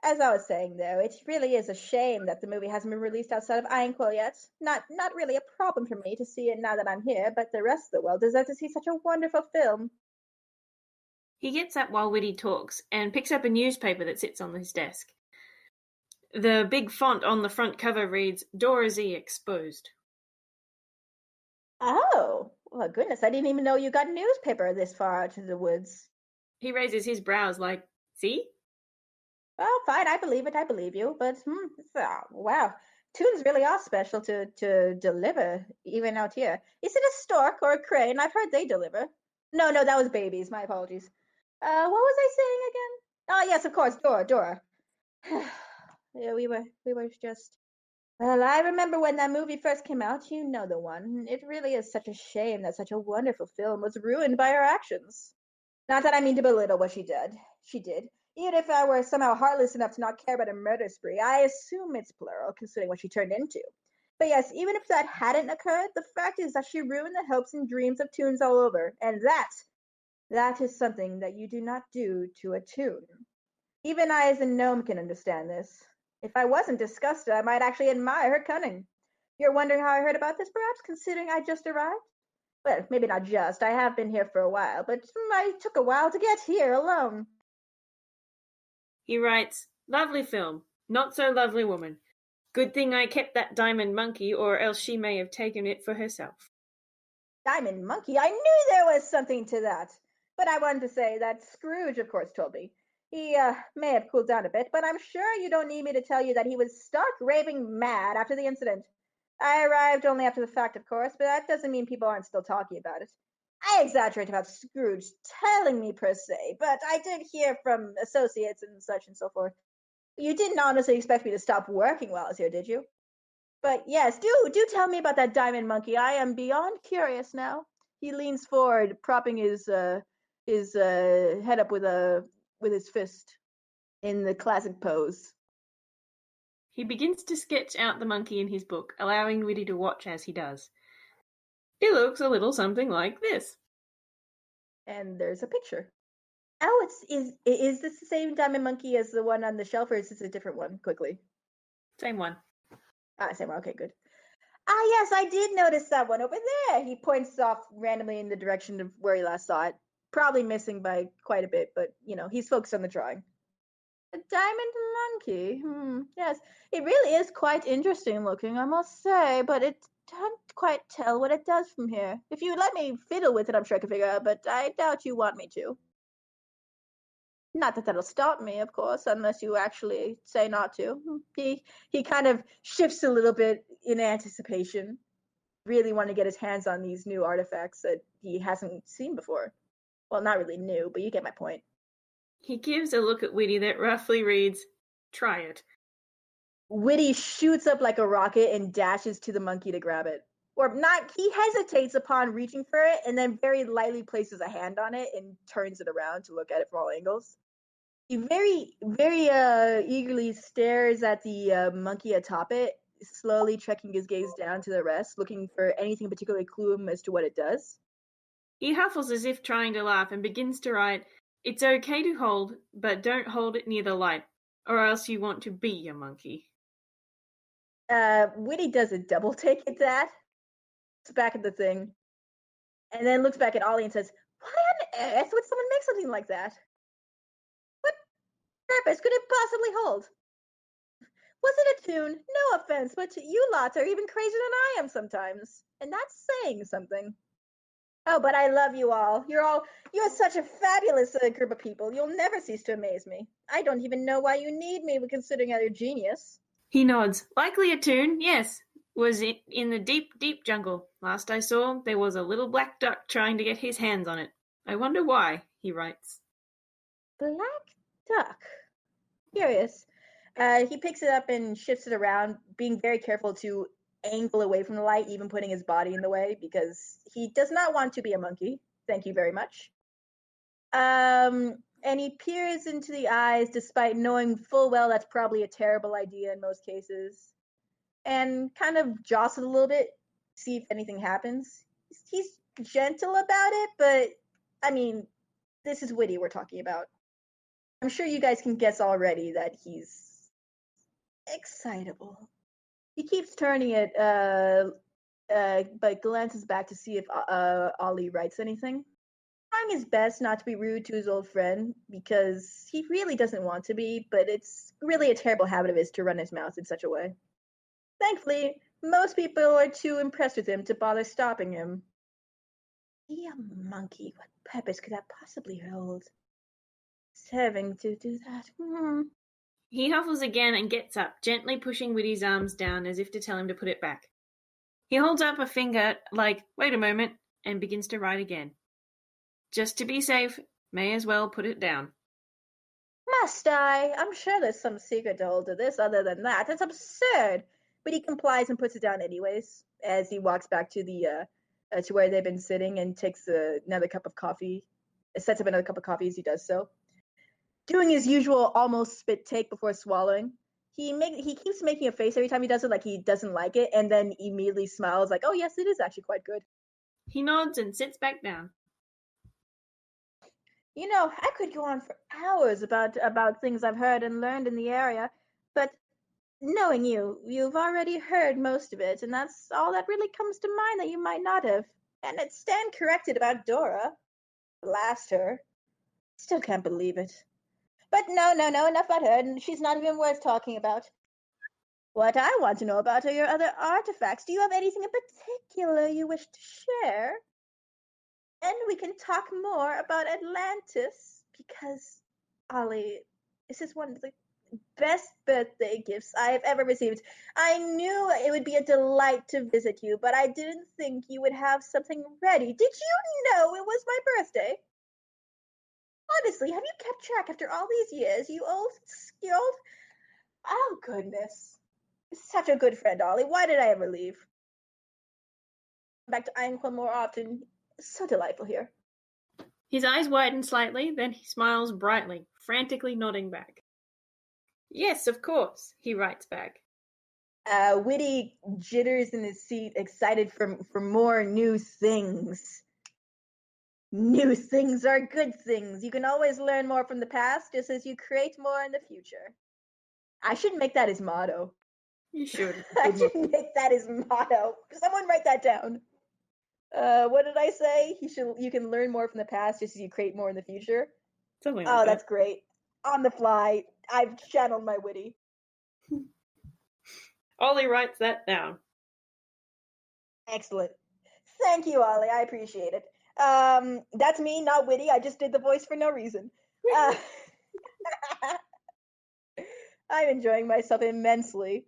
As I was saying, though, it really is a shame that the movie hasn't been released outside of Ironquill yet. Not really a problem for me to see it now that I'm here, but the rest of the world deserves to see such a wonderful film. He gets up while Whitty talks and picks up a newspaper that sits on his desk. The big font on the front cover reads, "Dora Z Exposed." Oh, well, goodness, I didn't even know you got a newspaper this far out into the woods. He raises his brows like, "See?" Well, fine, I believe it, I believe you, but, wow. Tunes really are special to deliver, even out here. Is it a stork or a crane? I've heard they deliver. No, that was babies. My apologies. What was I saying again? Oh, yes, of course, Dora. Yeah, we were just. Well, I remember when that movie first came out. You know the one. It really is such a shame that such a wonderful film was ruined by her actions. Not that I mean to belittle what she did. She did. Even if I were somehow heartless enough to not care about a murder spree, I assume it's plural, considering what she turned into. But yes, even if that hadn't occurred, the fact is that she ruined the hopes and dreams of Toons all over, and that is something that you do not do to a Toon. Even I as a gnome can understand this. If I wasn't disgusted, I might actually admire her cunning. You're wondering how I heard about this, perhaps, considering I just arrived? Well, maybe not just. I have been here for a while, but I took a while to get here alone. He writes, lovely film, not so lovely woman. Good thing I kept that diamond monkey, or else she may have taken it for herself. Diamond monkey? I knew there was something to that. But I wanted to say that Scrooge, of course, told me. He may have cooled down a bit, but I'm sure you don't need me to tell you that he was stark raving mad after the incident. I arrived only after the fact, of course, but that doesn't mean people aren't still talking about it. I exaggerate about Scrooge telling me per se, but I did hear from associates and such and so forth. You didn't honestly expect me to stop working while I was here, did you? But yes, do tell me about that diamond monkey. I am beyond curious now. He leans forward, propping his head up with his fist in the classic pose. He begins to sketch out the monkey in his book, allowing Whitty to watch as he does. It looks a little something like this. And there's a picture. Oh, is this the same diamond monkey as the one on the shelf, or is this a different one? Quickly. Same one. Same one. Okay, good. Yes, I did notice that one over there. He points off randomly in the direction of where he last saw it. Probably missing by quite a bit, but he's focused on the drawing. A diamond monkey. Yes, it really is quite interesting looking, I must say, but it can't quite tell what it does from here. If you let me fiddle with it, I'm sure I can figure out, but I doubt you want me to. Not that that'll stop me, of course, unless you actually say not to. He kind of shifts a little bit in anticipation. Really want to get his hands on these new artifacts that he hasn't seen before. Well, not really new, but you get my point. He gives a look at Whitty that roughly reads, try it. Whitty shoots up like a rocket and dashes to the monkey to grab it. Or not, he hesitates upon reaching for it and then very lightly places a hand on it and turns it around to look at it from all angles. He very, very eagerly stares at the monkey atop it, slowly trekking his gaze down to the rest, looking for anything particularly clue him as to what it does. He huffles as if trying to laugh and begins to write, it's okay to hold, but don't hold it near the light, or else you want to be a monkey. Whitty does a double take at that, looks back at the thing, and then looks back at Ollie and says, why on earth would someone make something like that? What purpose could it possibly hold? Was it a Toon? No offense, but you lots are even crazier than I am sometimes, and that's saying something. Oh, but I love you all. You're such a fabulous group of people. You'll never cease to amaze me. I don't even know why you need me, considering you're genius. He nods. Likely a Toon, yes. Was it in the deep, deep jungle. Last I saw, there was a little black duck trying to get his hands on it. I wonder why, he writes. Black duck. Curious. He picks it up and shifts it around, being very careful to angle away from the light, even putting his body in the way, because he does not want to be a monkey. Thank you very much. And he peers into the eyes, despite knowing full well that's probably a terrible idea in most cases, and kind of jostles a little bit, see if anything happens. He's gentle about it, but, I mean, this is Whitty we're talking about. I'm sure you guys can guess already that he's excitable. He keeps turning it, but glances back to see if Ollie writes anything. Trying his best not to be rude to his old friend, because he really doesn't want to be, but it's really a terrible habit of his to run his mouth in such a way. Thankfully, most people are too impressed with him to bother stopping him. Be a monkey, what purpose could that possibly hold? Having to do that. He huffles again and gets up, gently pushing Whitty's arms down as if to tell him to put it back. He holds up a finger like, wait a moment, and begins to write again. Just to be safe, may as well put it down. Must I? I'm sure there's some secret to hold to this other than that. That's absurd. But he complies and puts it down anyways as he walks back to the to where they've been sitting and takes another cup of coffee. Sets up another cup of coffee as he does so. Doing his usual almost spit take before swallowing. He keeps making a face every time he does it like he doesn't like it, and then immediately smiles like, oh yes, it is actually quite good. He nods and sits back down. You know, I could go on for hours about things I've heard and learned in the area, but knowing you've already heard most of it, and that's all that really comes to mind that you might not have. And it's stand corrected about Dora. Blast her. Still can't believe it. But no, enough about her, and she's not even worth talking about. What I want to know about are your other artifacts. Do you have anything in particular you wish to share? And we can talk more about Atlantis, because, Ollie, this is one of the best birthday gifts I have ever received. I knew it would be a delight to visit you, but I didn't think you would have something ready. Did you know it was my birthday? Honestly, have you kept track after all these years, you old skilled? Oh, goodness. Such a good friend, Ollie. Why did I ever leave? Back to Einqua more often. So delightful here. His eyes widen slightly, then he smiles brightly, frantically nodding back. Yes, of course, he writes back. Whitty jitters in his seat, excited for more new things. New things are good things. You can always learn more from the past, just as you create more in the future. I should make that his motto. You should. I should make that his motto. Someone write that down. What did I say? You can learn more from the past, just as you create more in the future. Something like that. That's great. On the fly, I've channeled my Whitty. Ollie writes that down. Excellent. Thank you, Ollie. I appreciate it. That's me, not Whitty. I just did the voice for no reason. I'm enjoying myself immensely.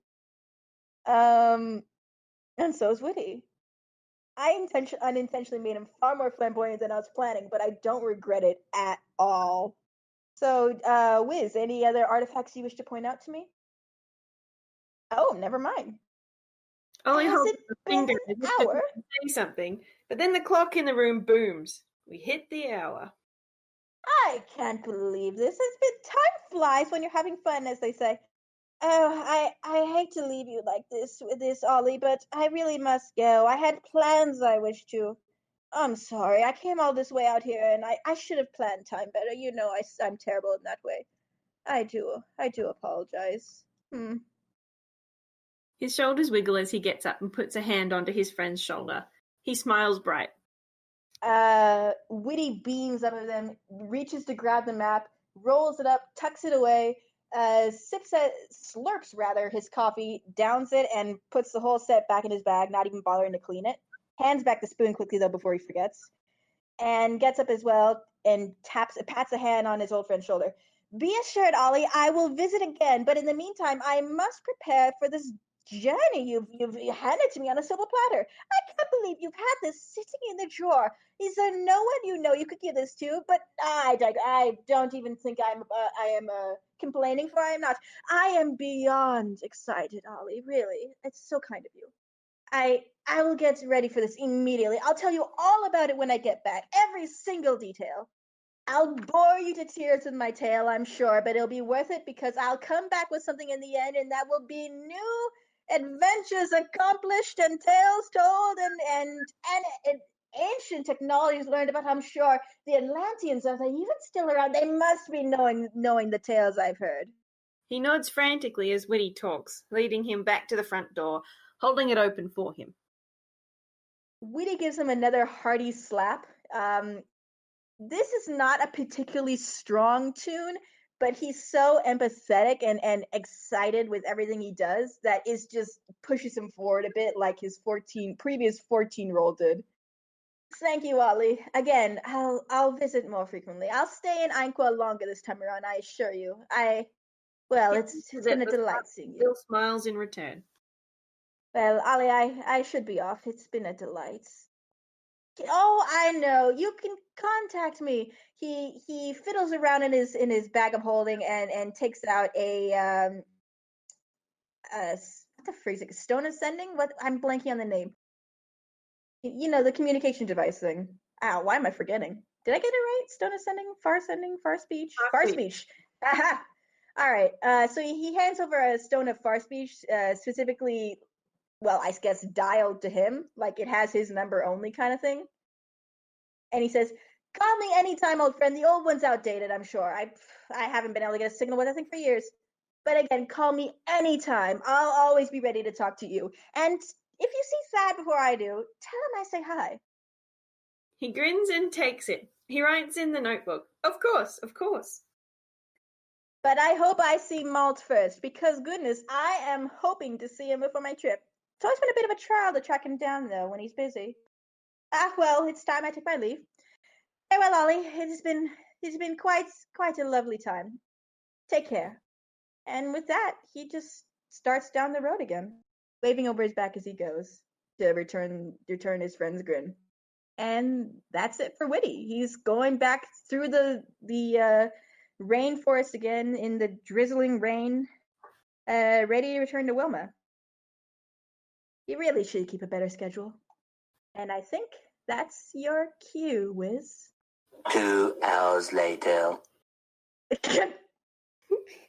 And so is Whitty. I unintentionally made him far more flamboyant than I was planning, but I don't regret it at all. So, Whiz, any other artifacts you wish to point out to me? Oh, never mind. Ollie Has holds it a been finger an as if hour? to say something, but then the clock in the room booms. We hit the hour. I can't believe this. Time flies when you're having fun, as they say. Oh, I hate to leave you like this with this, Ollie, but I really must go. I had plans I wish to. I'm sorry. I came all this way out here, and I should have planned time better. You know, I'm terrible in that way. I do apologize. His shoulders wiggle as he gets up and puts a hand onto his friend's shoulder. He smiles bright. Whitty beams up at them, reaches to grab the map, rolls it up, tucks it away, slurps his coffee, downs it, and puts the whole set back in his bag, not even bothering to clean it. Hands back the spoon quickly, though, before he forgets. And gets up as well and pats a hand on his old friend's shoulder. Be assured, Ollie, I will visit again, but in the meantime, I must prepare for this journey you've handed to me on a silver platter. I can't believe you've had this sitting in the drawer. Is there no one you know you could give this to? But I don't even think I am complaining, for I am not. I am beyond excited, Ollie. Really, it's so kind of you. I will get ready for this immediately. I'll tell you all about it when I get back. Every single detail. I'll bore you to tears with my tale, I'm sure, but it'll be worth it because I'll come back with something in the end, and that will be new adventures accomplished and tales told and ancient technologies learned about. I'm sure the Atlanteans, are they even still around? They must be knowing the tales I've heard. He nods frantically as Whitty talks, leading him back to the front door, holding it open for him. Whitty gives him another hearty slap. This is not a particularly strong tune, but he's so empathetic and excited with everything he does that it just pushes him forward a bit, like his previous 14-year-old did. Thank you, Ollie. Again, I'll visit more frequently. I'll stay in Ainqua longer this time around, I assure you. Well, it's been a delight seeing you. Still smiles in return. Well, Ollie, I should be off. It's been a delight. Oh, I know. You can contact me. He fiddles around in his bag of holding and takes out a what the phrase? Like stone ascending? What? I'm blanking on the name. You know, the communication device thing. Ow, why am I forgetting? Did I get it right? Stone ascending, far speech? Far speech. Aha! All right. So he hands over a stone of far speech, specifically, well, I guess dialed to him, like it has his number only kind of thing. And he says, "Call me anytime, old friend. The old one's outdated, I'm sure. I haven't been able to get a signal with that thing for years. But again, call me anytime. I'll always be ready to talk to you. And if you see Thad before I do, tell him I say hi." He grins and takes it. He writes in the notebook, "Of course, of course." But I hope I see Malt first, because goodness, I am hoping to see him before my trip. It's always been a bit of a trial to track him down, though, when he's busy. Well, it's time I took my leave. Farewell, Ollie. It's been quite a lovely time. Take care. And with that, he just starts down the road again, waving over his back as he goes to return his friend's grin. And that's it for Whitty. He's going back through the rainforest again in the drizzling rain, ready to return to Wilma. You really should keep a better schedule. And I think that's your cue, Whis. 2 hours later. Did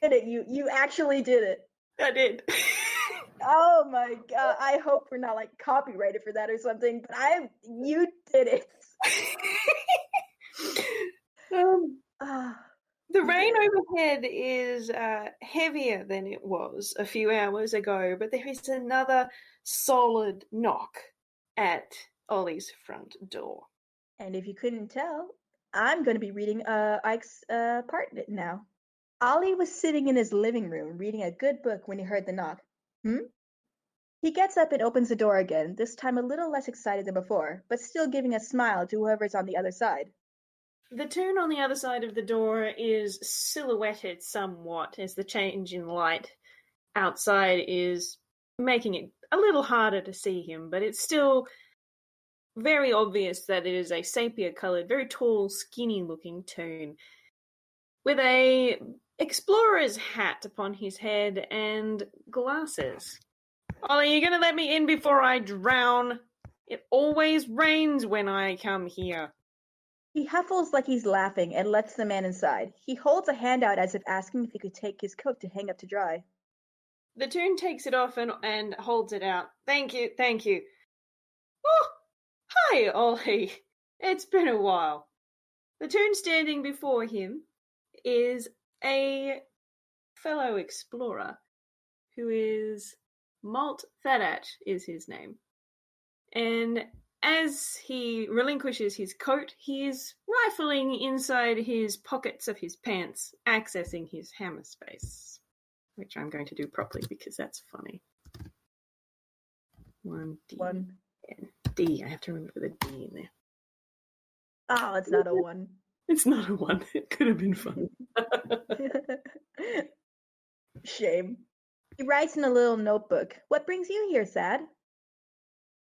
it? You actually did it. I did. Oh my god! I hope we're not like copyrighted for that or something. But you did it. The rain overhead is heavier than it was a few hours ago, but there is another solid knock at Ollie's front door. And if you couldn't tell, I'm going to be reading Ike's part now. Ollie was sitting in his living room reading a good book when he heard the knock. He gets up and opens the door again, this time a little less excited than before, but still giving a smile to whoever's on the other side. The Toon on the other side of the door is silhouetted somewhat as the change in light outside is making it a little harder to see him, but it's still very obvious that it is a sepia-coloured, very tall, skinny-looking Toon with a explorer's hat upon his head and glasses. Ollie, you going to let me in before I drown? It always rains when I come here. He huffles like he's laughing and lets the man inside. He holds a hand out as if asking if he could take his coat to hang up to dry. The Toon takes it off and holds it out. Thank you, thank you. Oh, hi, Ollie. It's been a while. The Toon standing before him is a fellow explorer who is Malt Thadat is his name. And as he relinquishes his coat, he is rifling inside his pockets of his pants, accessing his hammer space, which I'm going to do properly because that's funny. 1D. 1. D. I have to remember the D in there. Oh, it's not a 1. It's not a 1. It could have been fun. Shame. He writes in a little notebook. What brings you here, Thad?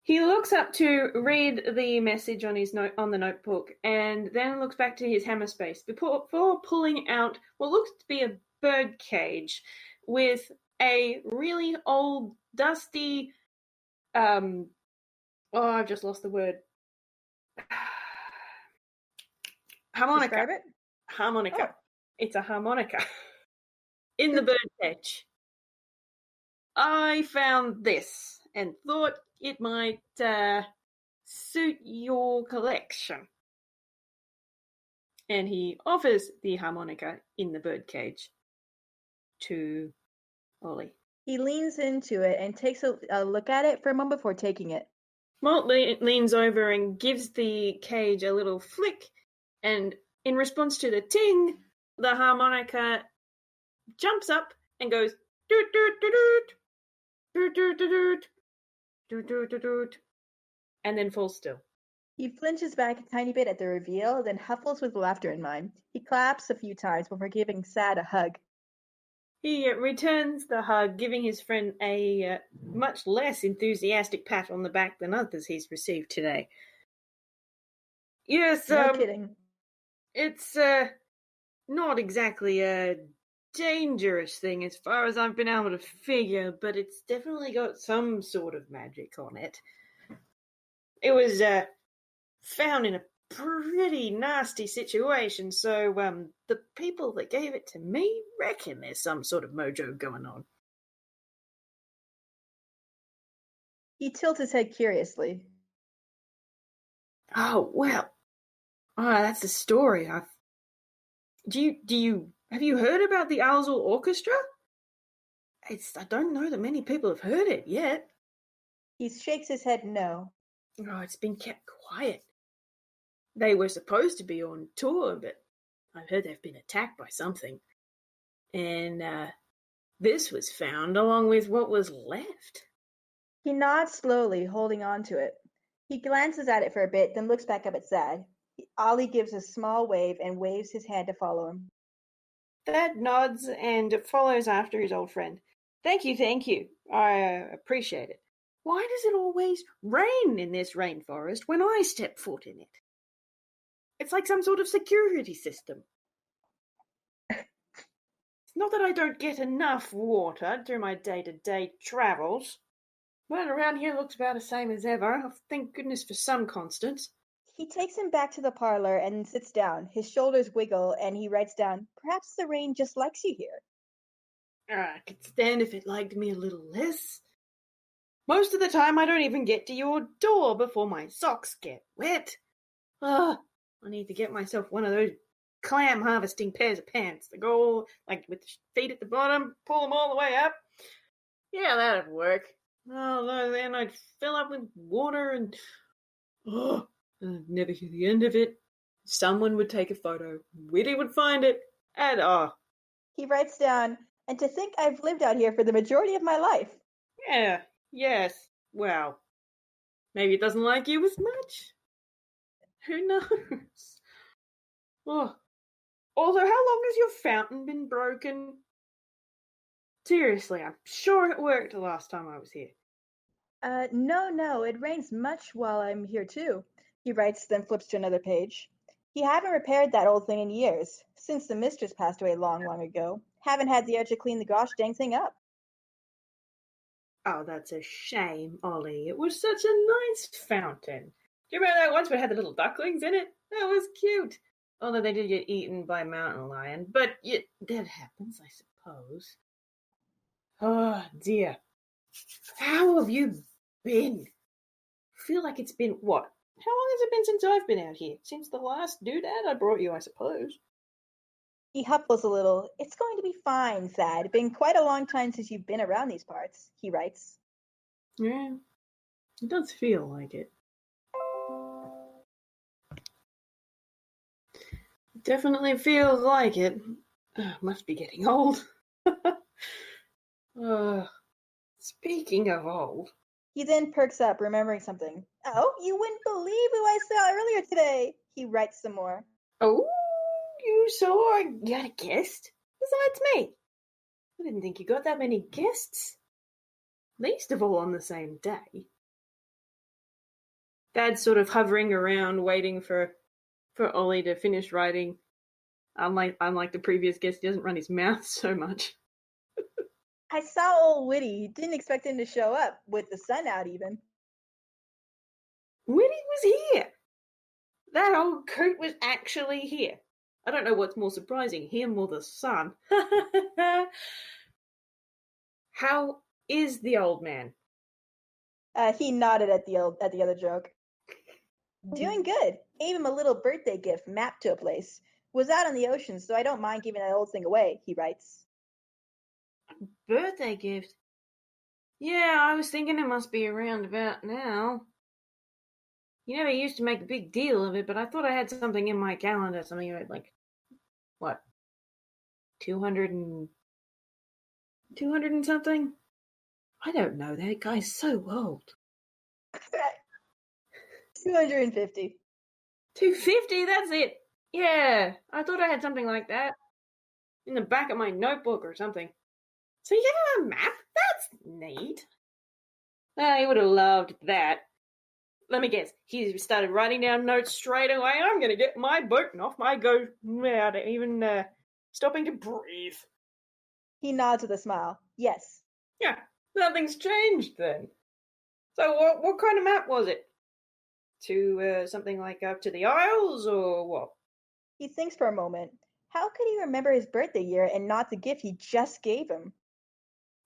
He looks up to read the message on his on the notebook, and then looks back to his hammer space before pulling out what looks to be a bird cage with a really old, dusty. I've just lost the word. Harmonica. Describe it? Harmonica. Oh. It's a harmonica in the bird cage. I found this and thought it might suit your collection. And he offers the harmonica in the birdcage to Ollie. He leans into it and takes a look at it for a moment before taking it. Malt leans over and gives the cage a little flick, and in response to the ting, the harmonica jumps up and goes doot doot doot doot doot doot doot doot doot doot doot, and then falls still. He flinches back a tiny bit at the reveal, then huffles with laughter in mind. He claps a few times before giving Thad a hug. He returns the hug, giving his friend a much less enthusiastic pat on the back than others he's received today. Yes, No kidding. it's not exactly a dangerous thing as far as I've been able to figure, but it's definitely got some sort of magic on it. It was found in a pretty nasty situation, so the people that gave it to me reckon there's some sort of mojo going on. He tilts his head curiously. Oh, well. That's the story. Have you heard about the Owlsville Orchestra? I don't know that many people have heard it yet. He shakes his head no. Oh, it's been kept quiet. They were supposed to be on tour, but I've heard they've been attacked by something. And this was found along with what was left. He nods slowly, holding on to it. He glances at it for a bit, then looks back up at Thad. Ollie gives a small wave and waves his hand to follow him. Thad nods and follows after his old friend. Thank you. I appreciate it. Why does it always rain in this rainforest when I step foot in it? It's like some sort of security system. It's not that I don't get enough water through my day-to-day travels, but around here looks about the same as ever. Thank goodness for some constants. He takes him back to the parlor and sits down. His shoulders wiggle, and he writes down, "Perhaps the rain just likes you here." I could stand if it liked me a little less. Most of the time I don't even get to your door before my socks get wet. I need to get myself one of those clam harvesting pairs of pants that go like with the feet at the bottom, pull them all the way up. Yeah, that'd work. Although then I'd fill up with water and I'd never hear the end of it. Someone would take a photo. Whitty would find it. And He writes down, "And to think I've lived out here for the majority of my life." Yes. Well, maybe it doesn't like you as much. Who knows? Although, how long has your fountain been broken? Seriously, I'm sure it worked the last time I was here. No, it rains much while I'm here too. He writes, then flips to another page. He haven't repaired that old thing in years, since the mistress passed away long ago. Haven't had the urge to clean the gosh dang thing up. Oh, that's a shame, Ollie. It was such a nice fountain. Do you remember that once we had the little ducklings in it? That was cute. Although they did get eaten by a mountain lion. But that happens, I suppose. Oh, dear. How have you been? I feel like it's been, what? How long has it been since I've been out here? Since the last doodad I brought you, I suppose. He huffles a little. "It's going to be fine, Thad. Been quite a long time since you've been around these parts," he writes. Yeah, it does feel like it. It definitely feels like it. Must be getting old. Speaking of old. He then perks up, remembering something. "Oh, you wouldn't believe who I saw earlier today," he writes some more. Oh, you had a guest? Besides me. I didn't think you got that many guests. Least of all on the same day. Dad's sort of hovering around, waiting for Ollie to finish writing. Unlike the previous guest, he doesn't run his mouth so much. "I saw old Whitty. Didn't expect him to show up, with the sun out even." Whitty was here. That old coot was actually here. I don't know what's more surprising, him or the sun. How is the old man? He nodded at the other joke. "Doing good. Gave him a little birthday gift mapped to a place. Was out on the ocean, so I don't mind giving that old thing away," he writes. Birthday gift? Yeah, I was thinking it must be around about now. You never used to make a big deal of it, but I thought I had something in my calendar, something like, what, 200 and something? I don't know, that guy's so old. 250. 250, that's it. Yeah, I thought I had something like that. In the back of my notebook or something. So you gave him a map? That's neat. He would have loved that. Let me guess. He started writing down notes straight away. I'm going to get my boat and off I go without even stopping to breathe. He nods with a smile. Yes. Yeah, nothing's changed then. So what kind of map was it? To something like up to the Isles or what? He thinks for a moment. How could he remember his birthday year and not the gift he just gave him?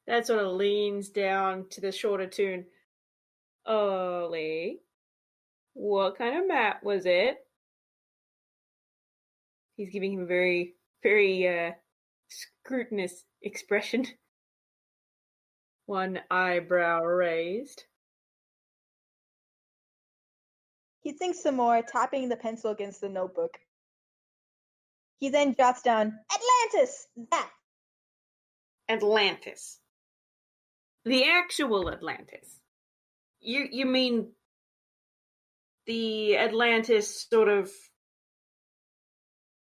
That sort of leans down to the shorter tune. Ollie, what kind of map was it? He's giving him a very, very scrutinous expression. One eyebrow raised. He thinks some more, tapping the pencil against the notebook. He then jots down, Atlantis! That! Atlantis. The actual Atlantis. You mean the Atlantis sort of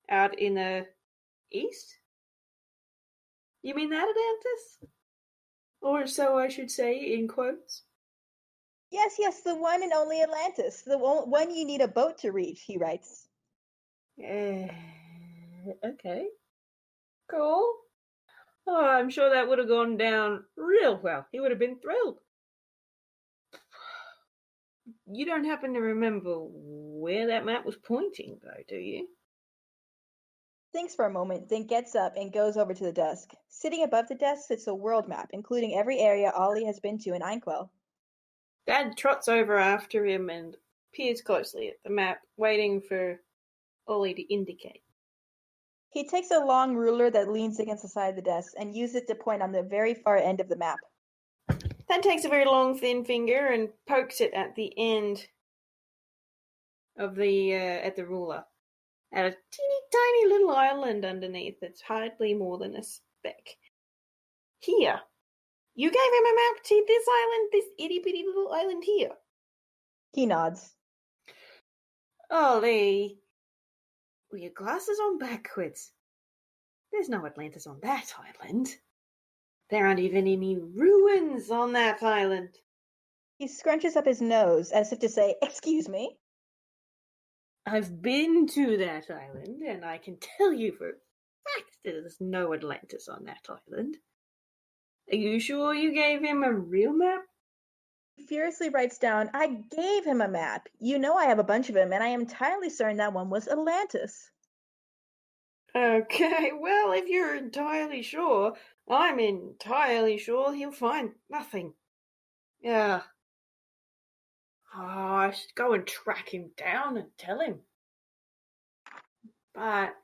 out in the east? You mean that Atlantis? Or so I should say, in quotes. Yes, the one and only Atlantis. The one you need a boat to reach, he writes. Okay. Cool. Oh, I'm sure that would have gone down real well. He would have been thrilled. You don't happen to remember where that map was pointing, though, do you? Thinks for a moment, then gets up and goes over to the desk. Sitting above the desk sits a world map, including every area Ollie has been to in Einquell. Dad trots over after him and peers closely at the map, waiting for Ollie to indicate. He takes a long ruler that leans against the side of the desk and uses it to point on the very far end of the map. Dad takes a very long, thin finger and pokes it at the end of at the ruler, at a teeny tiny little island underneath that's hardly more than a speck. Here. You gave him a map to this island, this itty-bitty little island here. He nods. Ollie, with your glasses on backwards. There's no Atlantis on that island. There aren't even any ruins on that island. He scrunches up his nose as if to say, excuse me. I've been to that island, and I can tell you for a fact that there's no Atlantis on that island. Are you sure you gave him a real map? He furiously writes down, I gave him a map. You know I have a bunch of them, and I am entirely certain that one was Atlantis. Okay, well, if you're entirely sure, I'm entirely sure he'll find nothing. Yeah. Oh, I should go and track him down and tell him. But,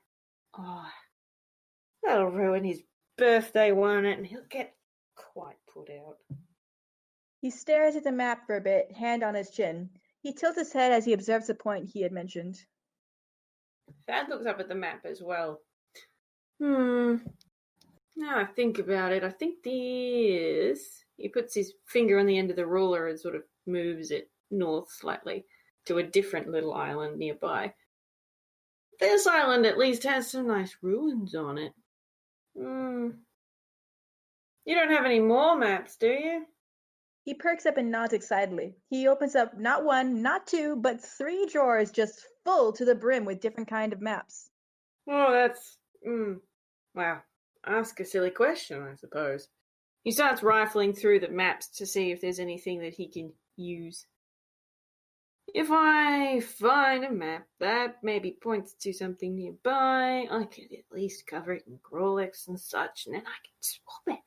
that'll ruin his birthday, won't it? And he'll get quite put out. He stares at the map for a bit, hand on his chin. He tilts his head as he observes the point he had mentioned. Thad looks up at the map as well. Now I think about it, I think this... He puts his finger on the end of the ruler and sort of moves it north slightly to a different little island nearby. This island at least has some nice ruins on it. You don't have any more maps, do you? He perks up and nods excitedly. He opens up not one, not two, but 3 drawers just full to the brim with different kind of maps. Oh, that's... Wow. Ask a silly question, I suppose. He starts rifling through the maps to see if there's anything that he can use. If I find a map that maybe points to something nearby, I could at least cover it in Grolix and such, and then I can swap it.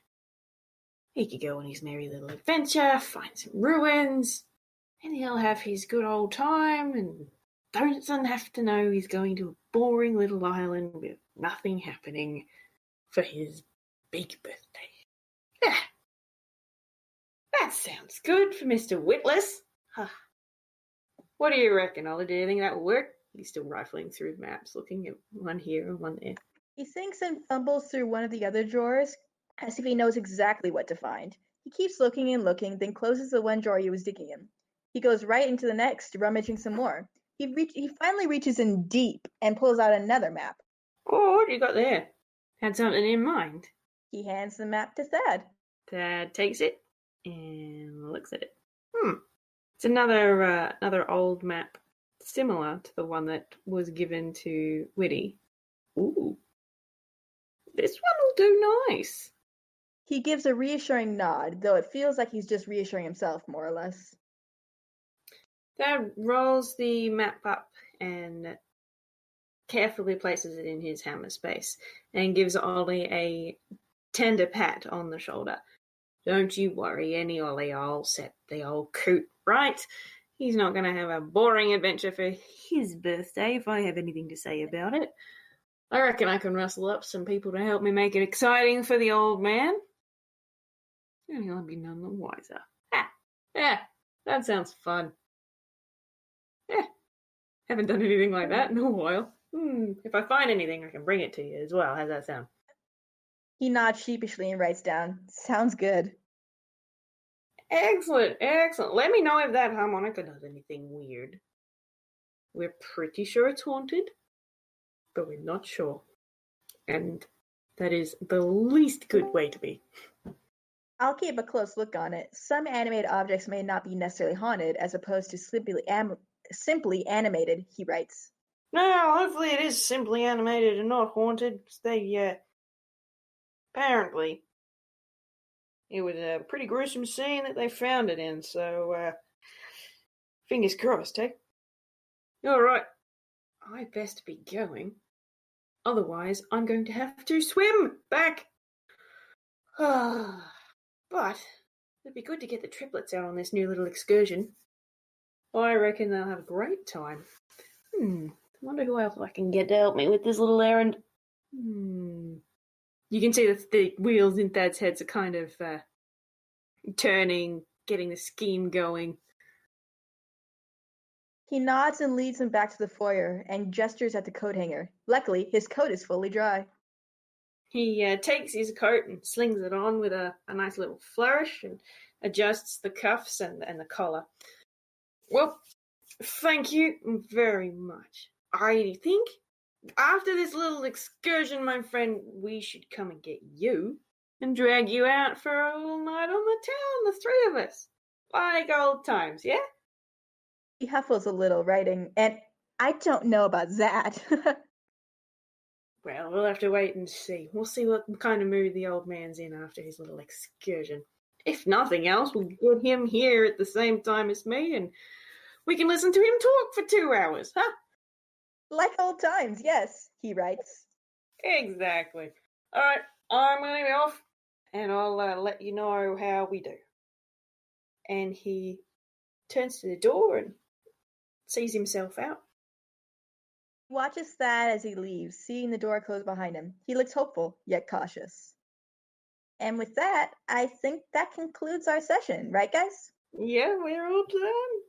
He could go on his merry little adventure, find some ruins, and he'll have his good old time, and doesn't have to know he's going to a boring little island with nothing happening for his big birthday. Yeah. That sounds good for Mr. Witless. What do you reckon, Ollie? Do you think that will work? He's still rifling through maps, looking at one here and one there. He thinks and fumbles through one of the other drawers, as if he knows exactly what to find. He keeps looking and looking, then closes the one drawer he was digging in. He goes right into the next, rummaging some more. He finally reaches in deep and pulls out another map. Oh, what do you got there? Had something in mind? He hands the map to Thad. Thad takes it and looks at it. It's another old map, similar to the one that was given to Whitty. Ooh, this one will do nice. He gives a reassuring nod, though it feels like he's just reassuring himself, more or less. Thad rolls the map up and carefully places it in his hammer space and gives Ollie a tender pat on the shoulder. Don't you worry any, Ollie. I'll set the old coot right. He's not going to have a boring adventure for his birthday if I have anything to say about it. I reckon I can rustle up some people to help me make it exciting for the old man. And he'll be none the wiser. Yeah, that sounds fun. Yeah, haven't done anything like that in a while. If I find anything, I can bring it to you as well. How's that sound? He nods sheepishly and writes down, sounds good. Excellent. Let me know if that harmonica does anything weird. We're pretty sure it's haunted, but we're not sure. And that is the least good way to be. I'll keep a close look on it. Some animated objects may not be necessarily haunted, as opposed to simply animated, he writes. No, hopefully it is simply animated and not haunted. They, apparently, it was a pretty gruesome scene that they found it in, so, fingers crossed, eh? All right, I best be going. Otherwise, I'm going to have to swim back. But it'd be good to get the triplets out on this new little excursion. I reckon they'll have a great time. I wonder who else I can get to help me with this little errand. You can see the wheels in Thad's heads are kind of turning, getting the scheme going. He nods and leads him back to the foyer and gestures at the coat hanger. Luckily, his coat is fully dry. He takes his coat and slings it on with a nice little flourish and adjusts the cuffs and the collar. Well, thank you very much. I think after this little excursion, my friend, we should come and get you and drag you out for a little night on the town, the three of us. Like old times, yeah? He huffles a little, writing, and I don't know about that. Well, we'll have to wait and see. We'll see what kind of mood the old man's in after his little excursion. If nothing else, we'll get him here at the same time as me, and we can listen to him talk for 2 hours, huh? Like old times, yes, he writes. Exactly. All right, I'm going to be off, and I'll let you know how we do. And he turns to the door and sees himself out. He watches Thad as he leaves, seeing the door close behind him. He looks hopeful, yet cautious. And with that, I think that concludes our session, right, guys? Yeah, we're all done.